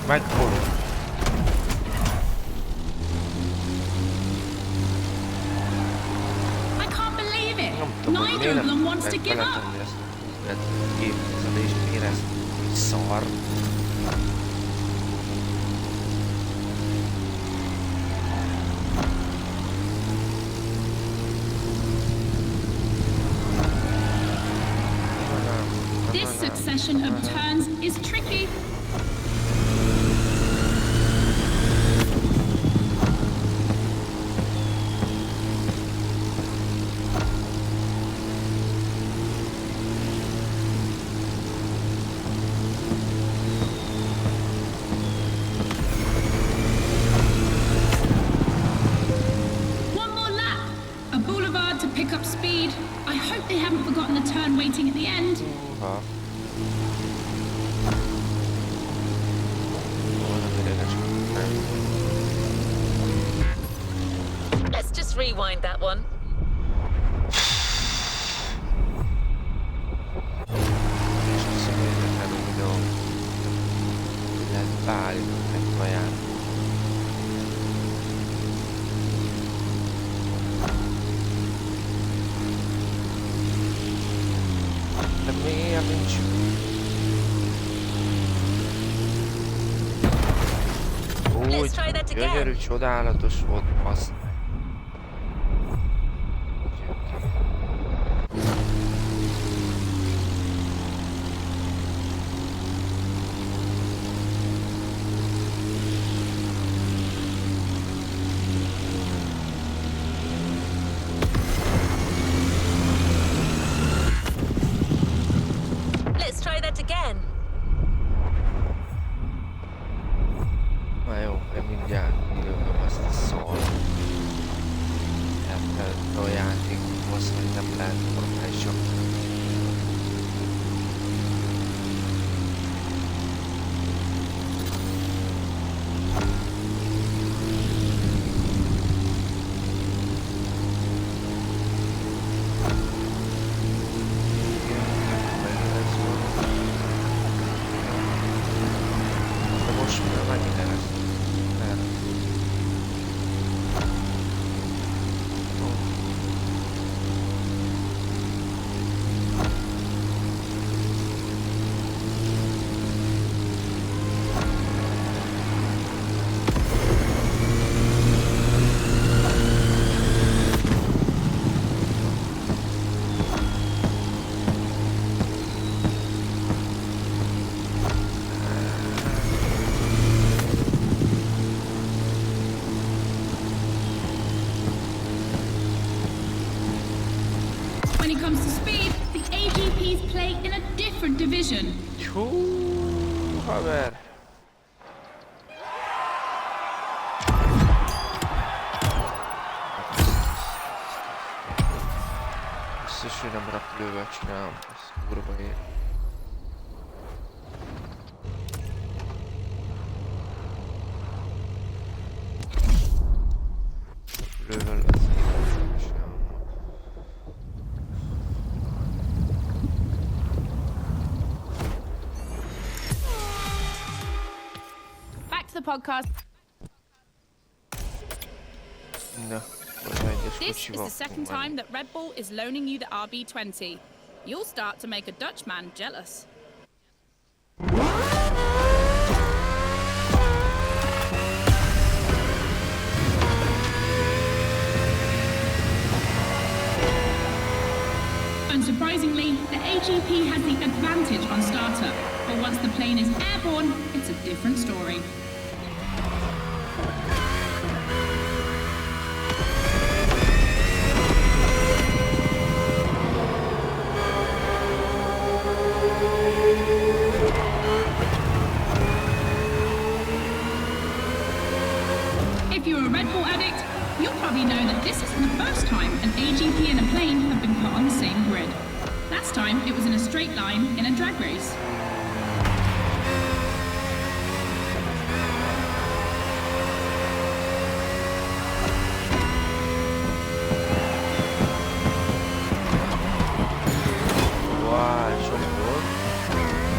Megfordul. I can't believe it. Nem tudom, hogy Neither miért of them nem wants to give up. beletenni ezt a képzelést, érezni, hogy szar. This succession of turns is tricky. One more lap. A boulevard to pick up speed. I hope they haven't forgotten the turn waiting at the end. Húha. Volna ideges. Let's just rewind that one. És hiszem, hogy nekem a videó. Lehet beállított egy kaját. De miért nincs? Úgy, gyönyörű, csodálatos volt az. Let's try that again. Na jó, én mindjárt kilövöm azt a szart. Elfelejtve a játékhoz, hogy nem lehet normálisak. De most már mennyire lesz? Lehet. When it comes to speed, the AGPs play in a different division. Hú, haver! Biztos, hogy nem repülővel csinálom, ez kurva ér. Repülővel lesz csinálom. Back to the podcast. Na, most már egyes This is kocsival the second fogunk time menni. that Red Bull is loaning you the RB20. You'll start to make a Dutchman jealous. Unsurprisingly, the AGP has the advantage on startup, but once the plane is airborne, it's a different story. Last time, it was in a straight line in a drag race.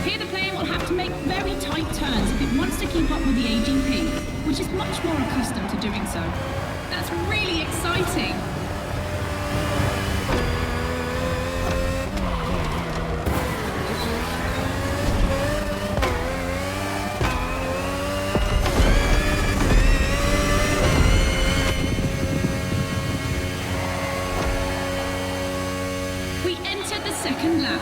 Here the plane will have to make very tight turns if it wants to keep up with the AGP, which is much more accustomed to doing so. That's really exciting. We entered the second lap.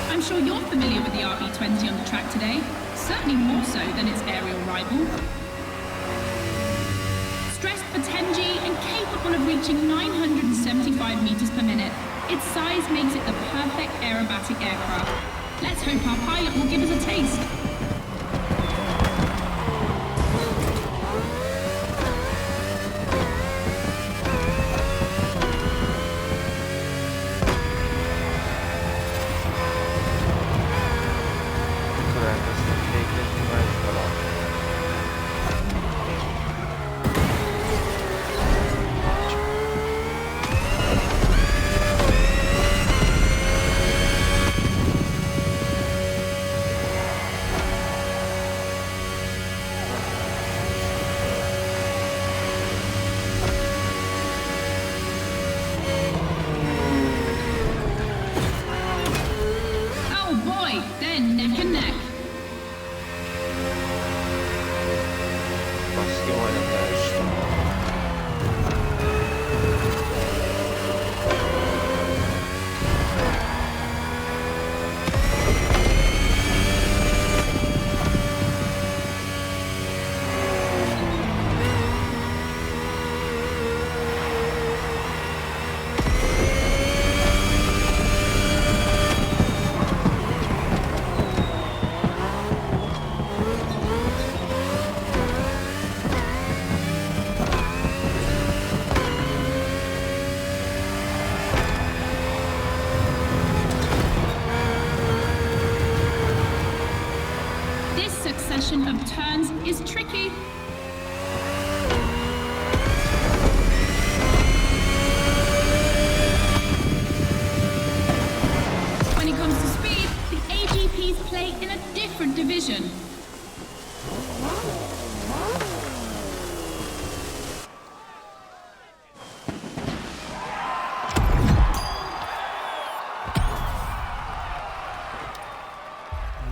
I'm sure you're familiar with the RB20 on the track today, certainly more so than its aerial rival. Stressed for 10G and capable of reaching 975 meters per minute, its size makes it the perfect aerobatic aircraft. Let's hope our pilot will give us a taste. Of turns is tricky. When it comes to speed, the AGPs play in a different division.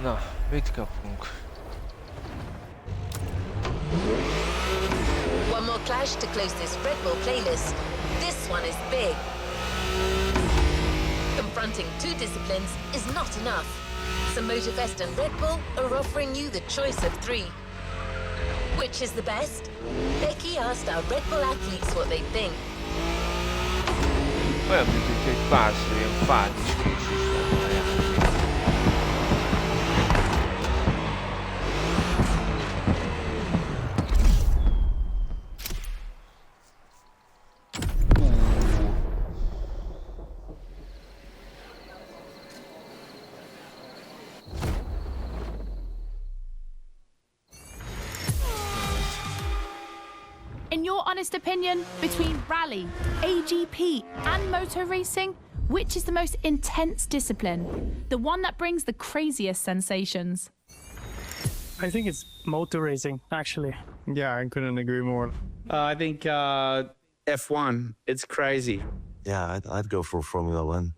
Na, mit kapunk? One more clash to close this Red Bull playlist. This one is big. Confronting two disciplines is not enough. So Motorfest and Red Bull are offering you the choice of three. Which is the best? Becky asked our Red Bull athletes what they think. Olyan, mint hogy egy párszor ilyen fát is késés lenne a játék. In your honest opinion, between rally, AGP and motor racing, which is the most intense discipline? The one that brings the craziest sensations? I think it's motor racing, actually. Yeah, I couldn't agree more. I think F1. It's crazy. Yeah, I'd go for Formula One.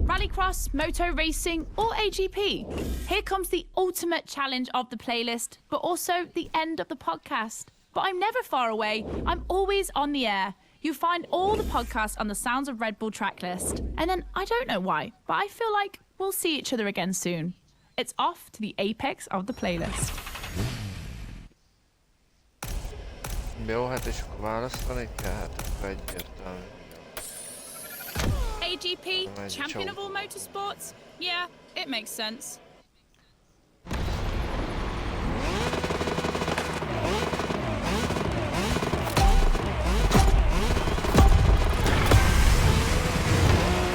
Rallycross, motor racing, or AGP? Here comes the ultimate challenge of the playlist, but also the end of the podcast. But I'm never far away. I'm always on the air. You find all the podcasts on the Sounds of Red Bull tracklist. And then, I don't know why, but I feel like we'll see each other again soon. It's off to the apex of the playlist. Jó, hát és akkor választani kell, hát akkor egyértelmű. AGP, champion of all motorsports? Yeah, it makes sense.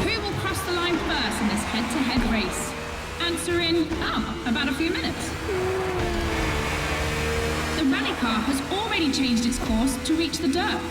Who will cross the line first in this head-to-head race? Answer in, about a few minutes. The rally car has already changed its course to reach the dirt.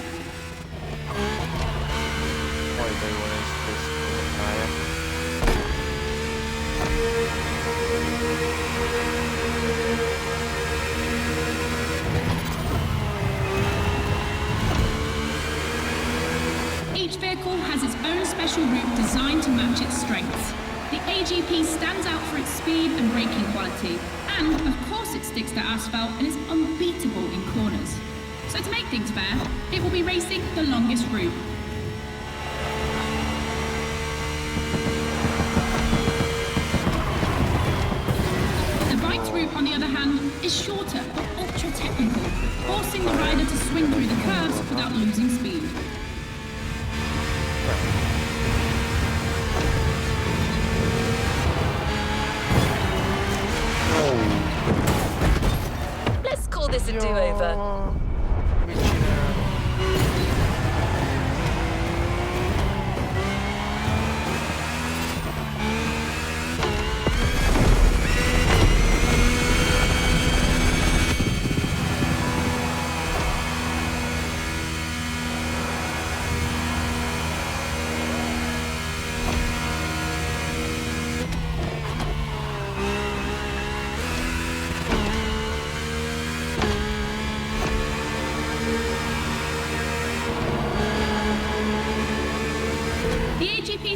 Each vehicle has its own special route designed to match its strengths. The AGP stands out for its speed and braking quality, and of course it sticks to asphalt and is unbeatable in corners. So to make things fair, it will be racing the longest route. The bike's route, on the other hand, is shorter but ultra-technical, forcing the rider to swing through the curves without losing speed. Let's call this a do-over.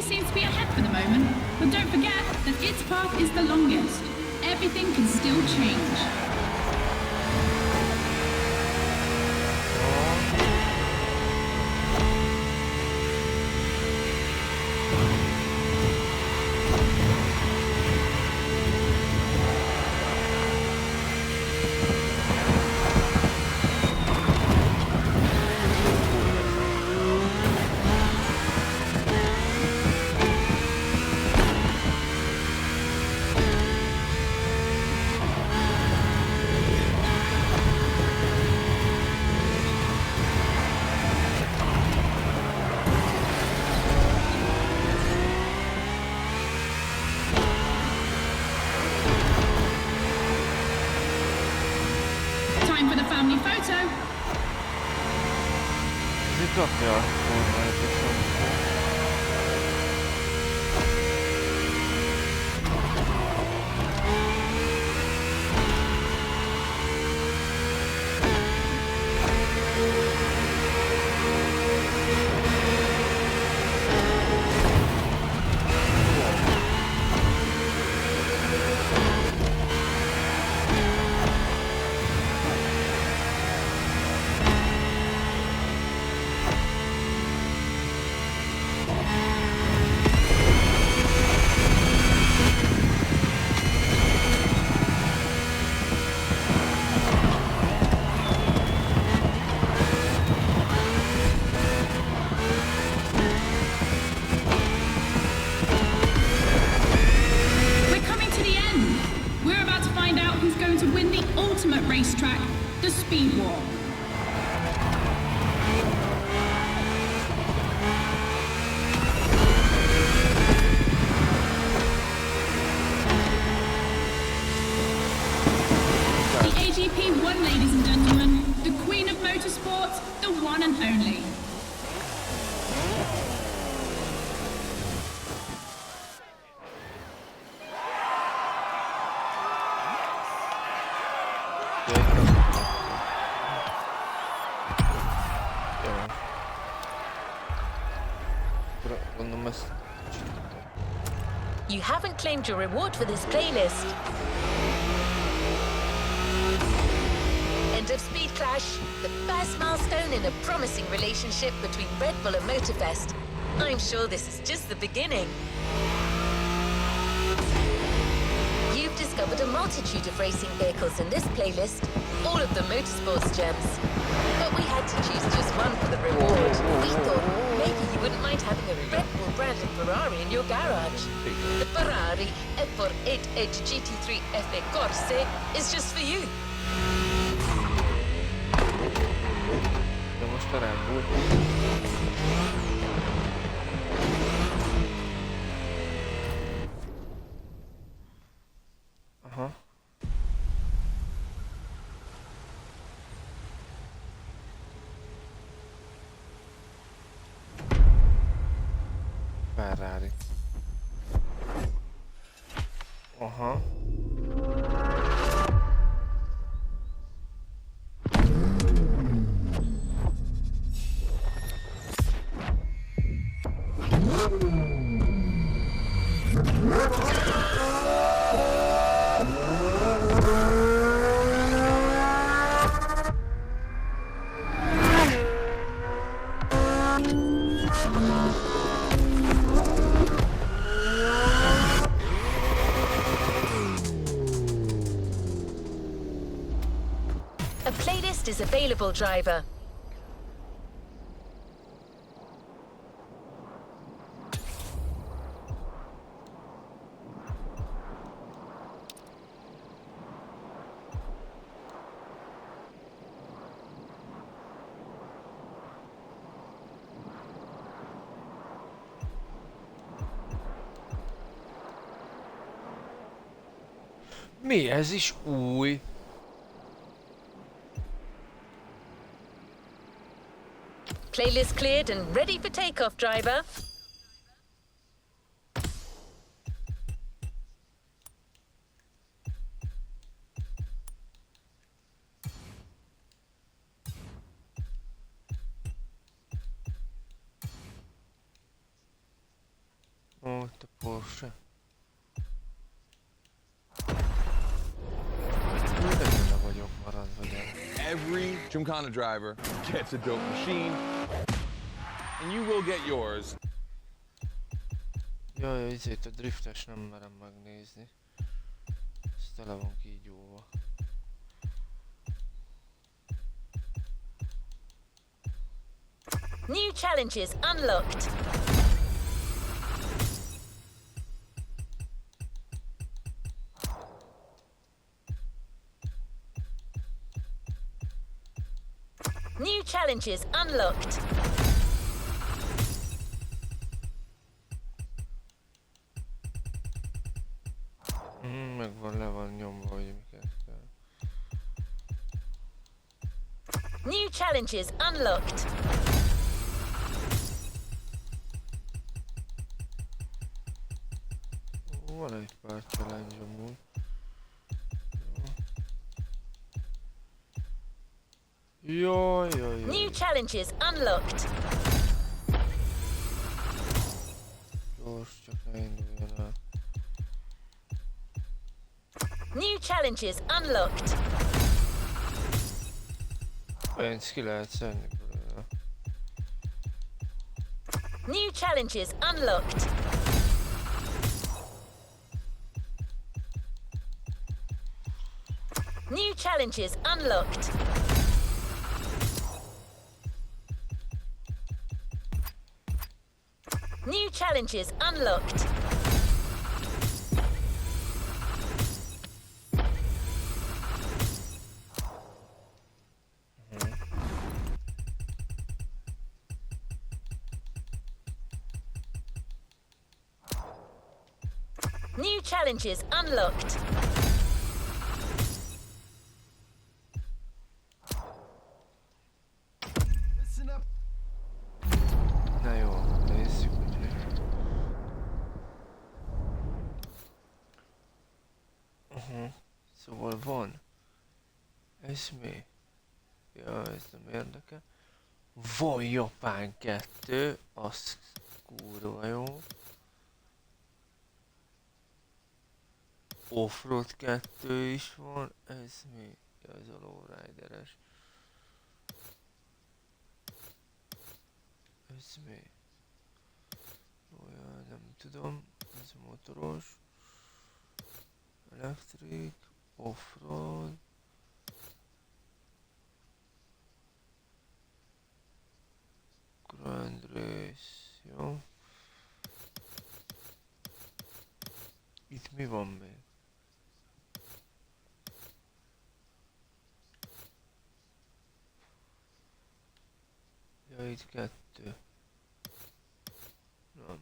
Seems to be ahead for the moment, but don't forget that its path is the longest. Everything can still change. Time for the family photo. Racetrack, the Speed War. The AGP won, ladies and gentlemen, the Queen of Motorsports, the one and only. You haven't claimed your reward for this playlist. End of Speed Clash, the first milestone in a promising relationship between Red Bull and Motorfest. I'm sure this is just the beginning. You've discovered a multitude of racing vehicles in this playlist, all of them motorsports gems. But we had to choose just one for the reward, we thought maybe you wouldn't mind having a Red Bull branded Ferrari in your garage. The Ferrari F48 GT3 FE Corse is just for you. De most a Red Bull. Aha. Ferrari. Aha. A playlist is available, driver. Mi ez is új? Playlist cleared and ready for takeoff, driver. Ó, te Porsche. Mindenhol vagyok maradva, gyere. Every Gymkhana driver gets a dope machine, and you will get yours. Jaj, ezért a driftes nem merem megnézni. Ez tele van kígyóva. New challenges unlocked. New challenges unlocked. Megvan, le van nyomva, hogy miket kell. New challenges unlocked. Van egy pár challenge amúgy. Jaj, jaj, jaj. New challenges unlocked. Gyors, csak ne induljon el. New challenges unlocked. Pénzt ki lehet szedni belőle. New challenges unlocked. New challenges unlocked. New challenges unlocked. New challenges unlocked. Na jó, nézzük, ugye. Szóval van. Ez mi? Ja, ez nem érdekel. Van Japán 2, az kurva jó. Offroad 2 is van, ez mi? Ja, ez a lowrideres. Ez mi? Olyan, nem tudom, ez motoros. Electric, offroad. Mi van még? Ja, itt 2. Nem.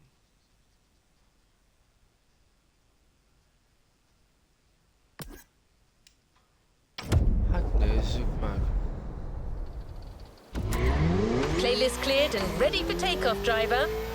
Hát nézzük meg. Playlist cleared and ready for takeoff, driver.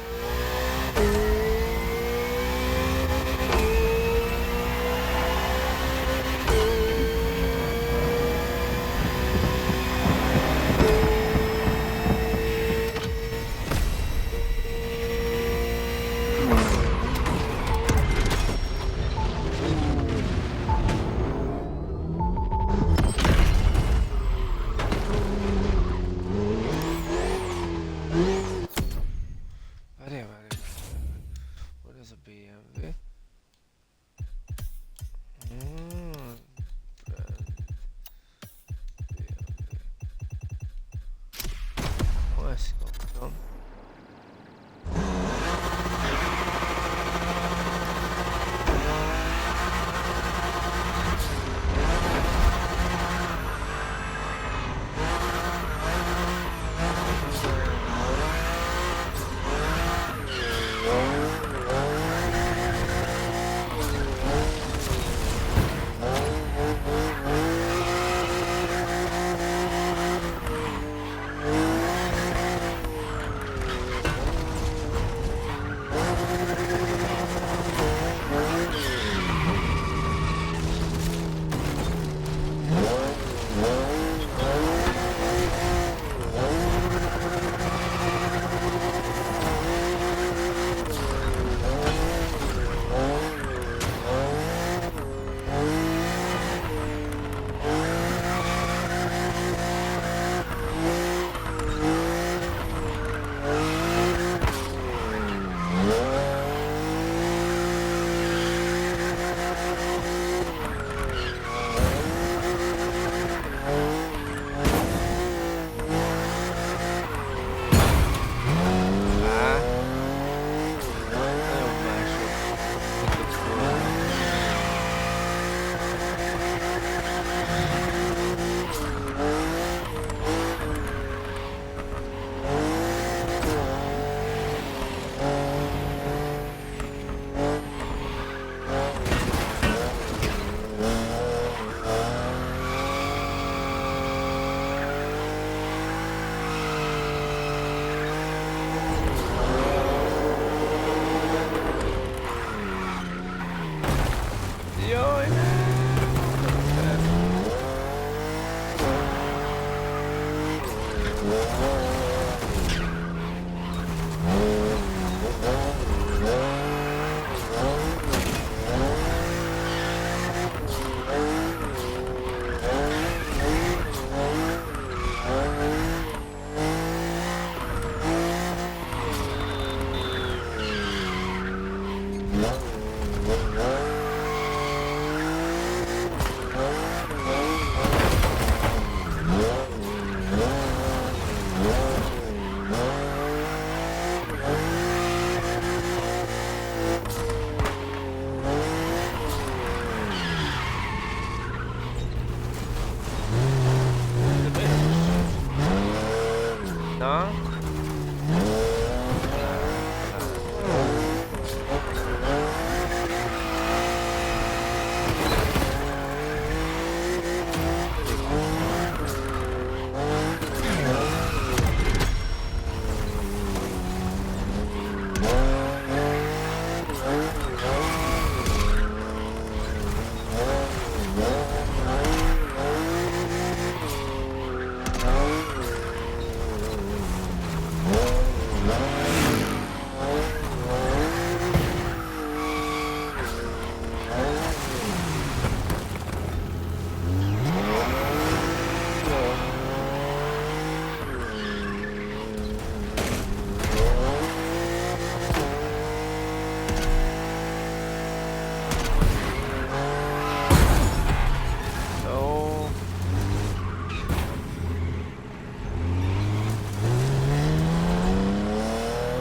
What is a BMW? Oh, ezt kaptam.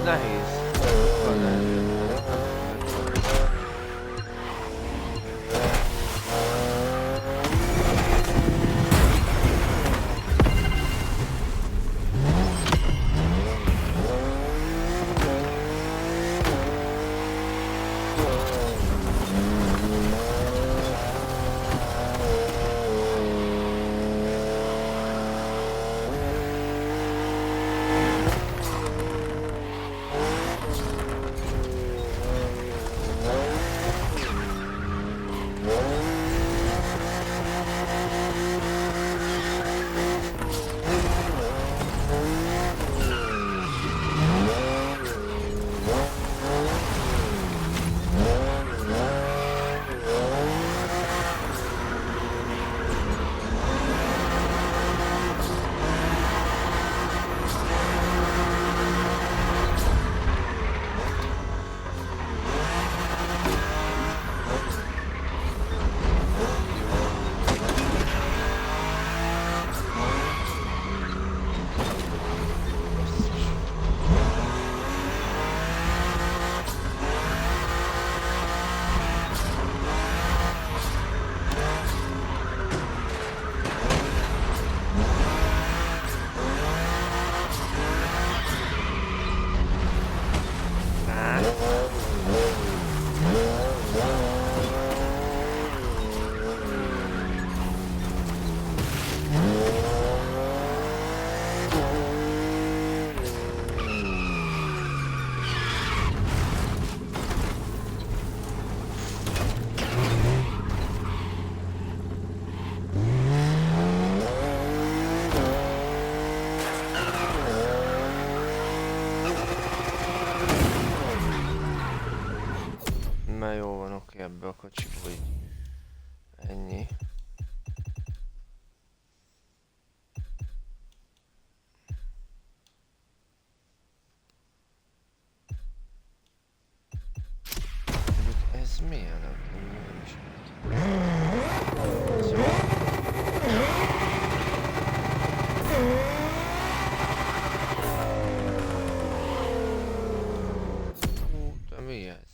Nehéz. jó van, oké, ebbe a kocsiba így. Ennyi. Ez milyen? Nem is. Ez jó. De mi ez?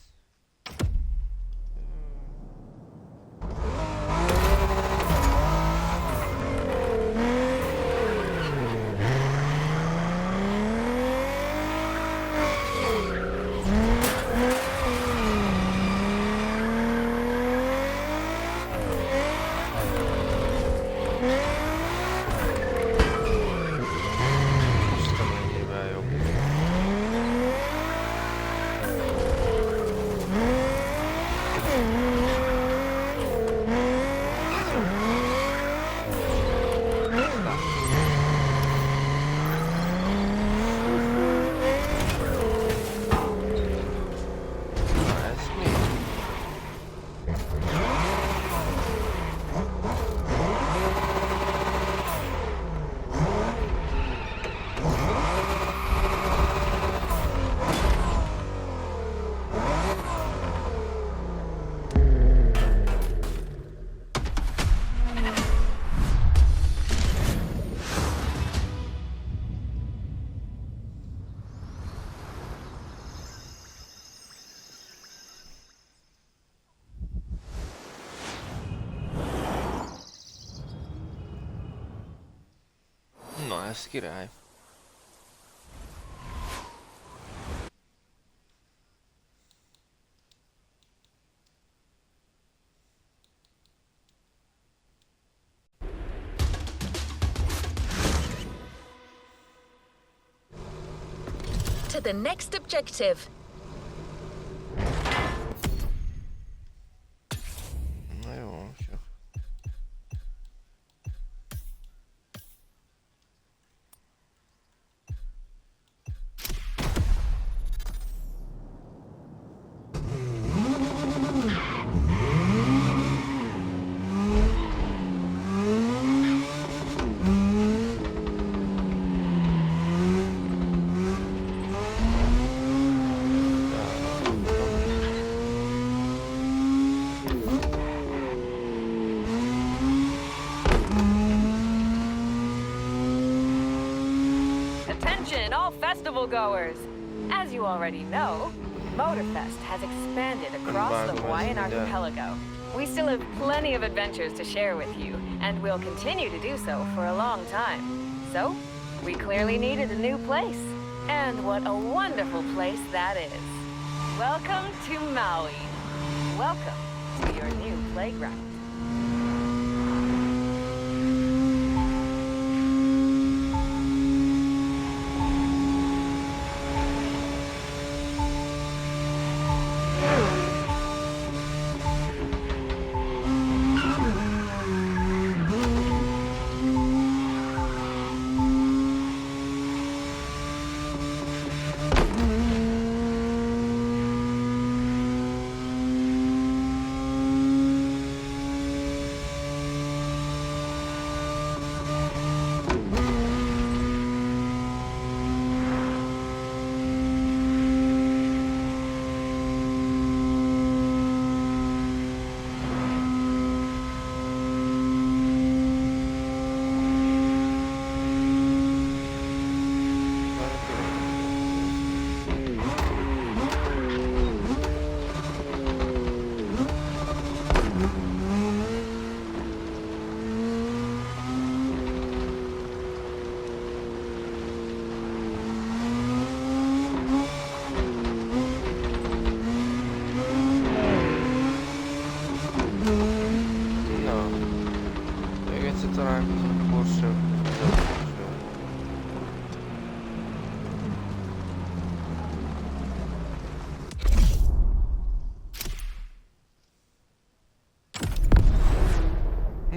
Na, ez király. To the next objective. Na jó, csak. Attention, all festival goers! As you already know, Motorfest has expanded across the Hawaiian archipelago. We still have plenty of adventures to share with you, and will continue to do so for a long time. So, we clearly needed a new place. And what a wonderful place that is. Welcome to Maui. Welcome to your new playground.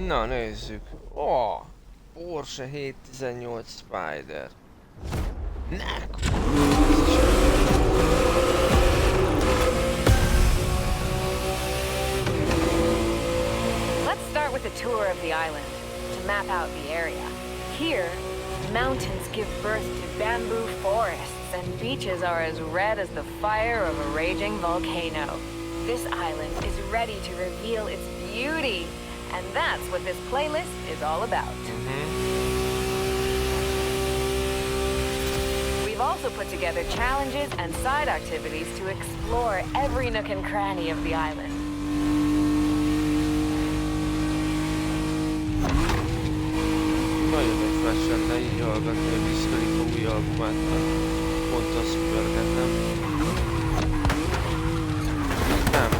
Na nézzük. Ó, Porsche 718 Spider. start with a tour of the island to map out the area. Here, mountains give birth to bamboo forests and beaches are as red as the fire of a raging volcano. This island is ready to reveal its beauty, and that's what this playlist is all about. We've also put together challenges and side activities to explore every nook and cranny of the island. Nagyon egy flash lenne így hallgatni a Wiz Khalifa új albumát, pont azt pörgetem. Nem.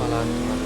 Már lesz.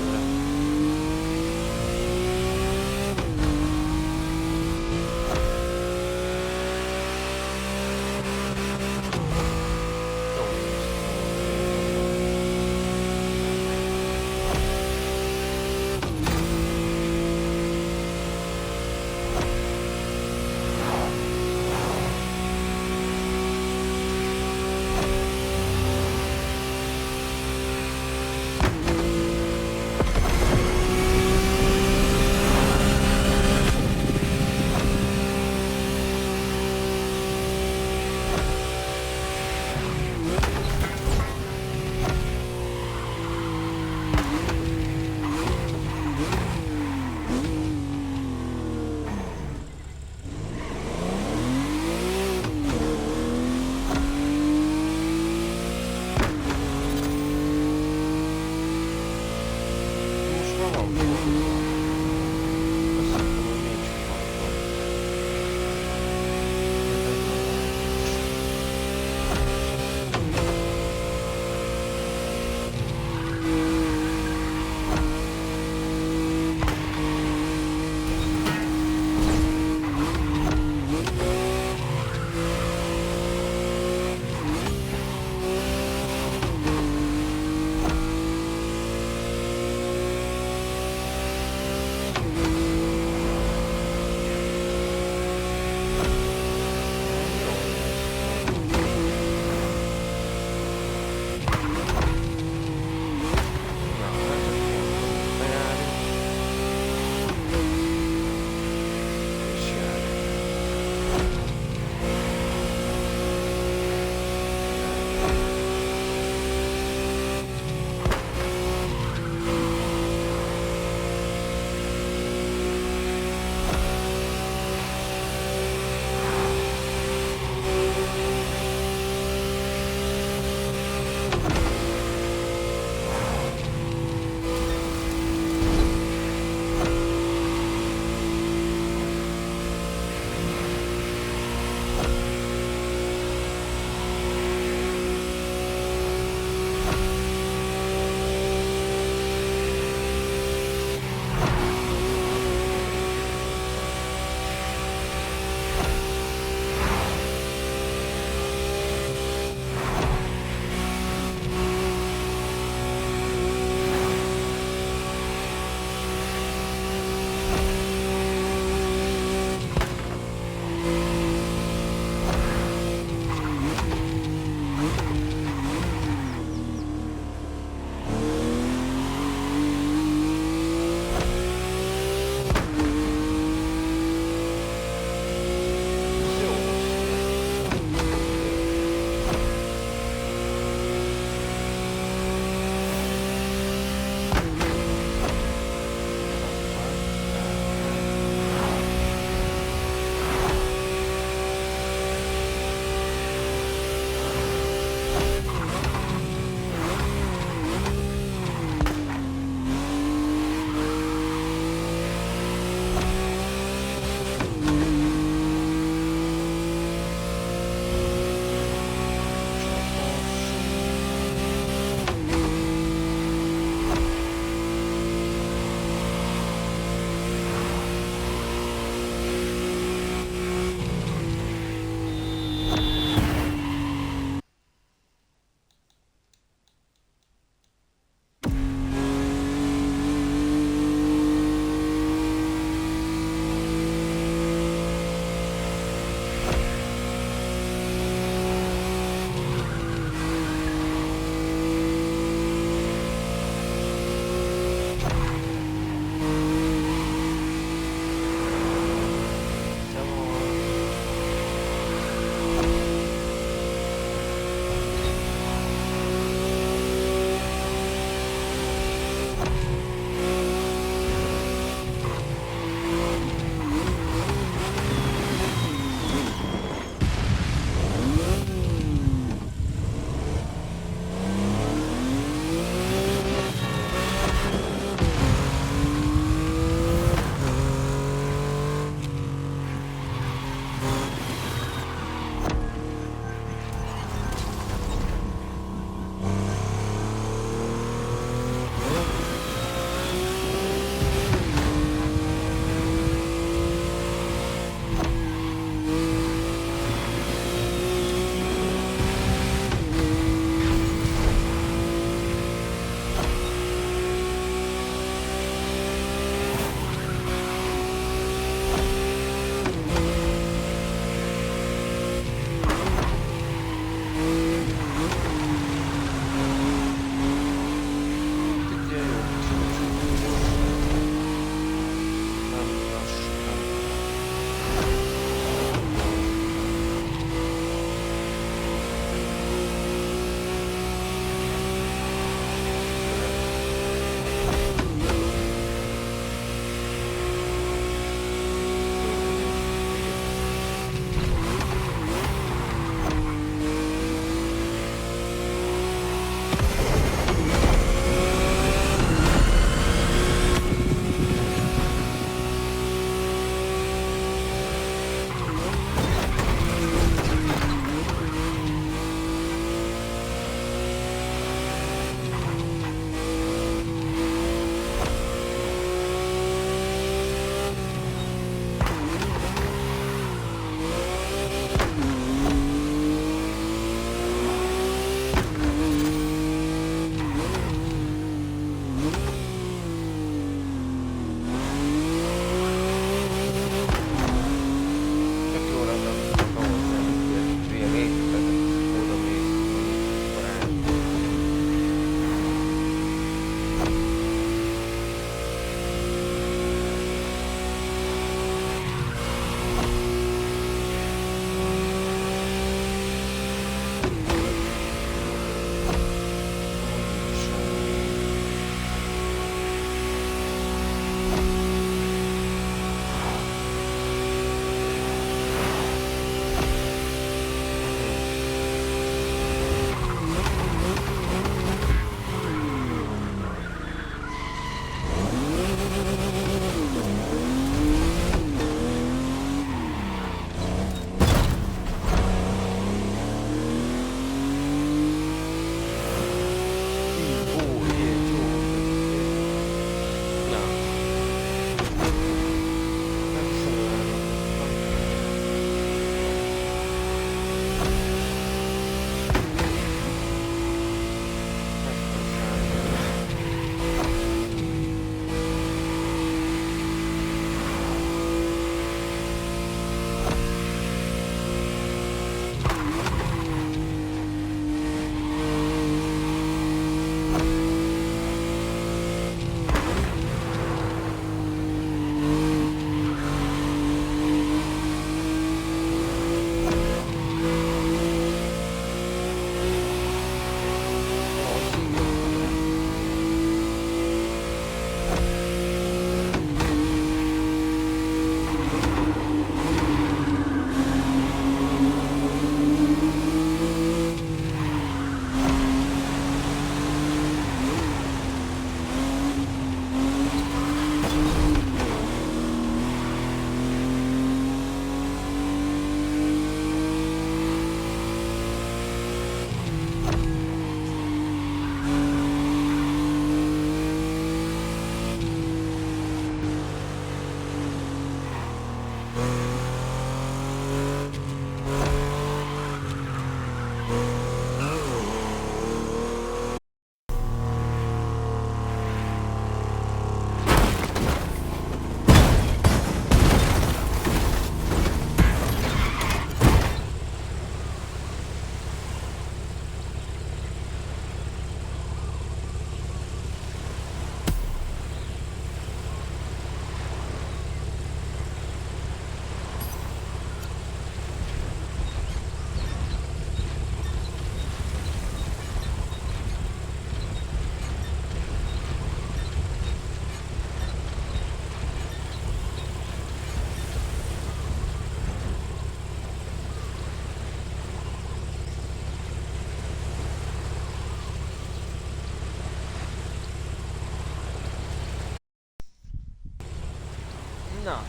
Na.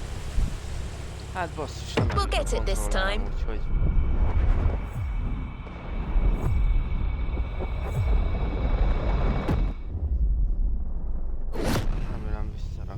Hát basszus, nem We'll get it this time. Úgyhogy... Remélem visszarak.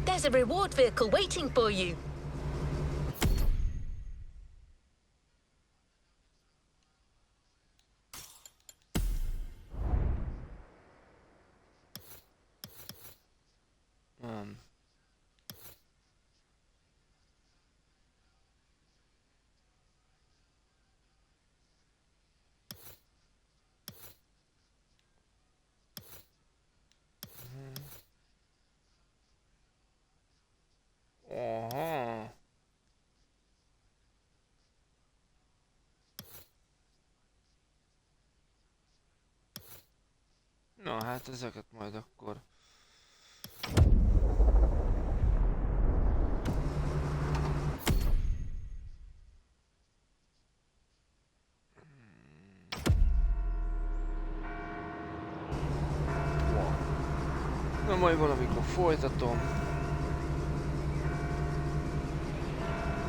There's a reward vehicle waiting for you. Aha. Na hát ezeket majd akkor... Na majd valamikor folytatom.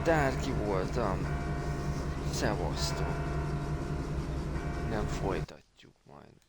Darky voltam. Szevasztok. Nem folytatjuk majd.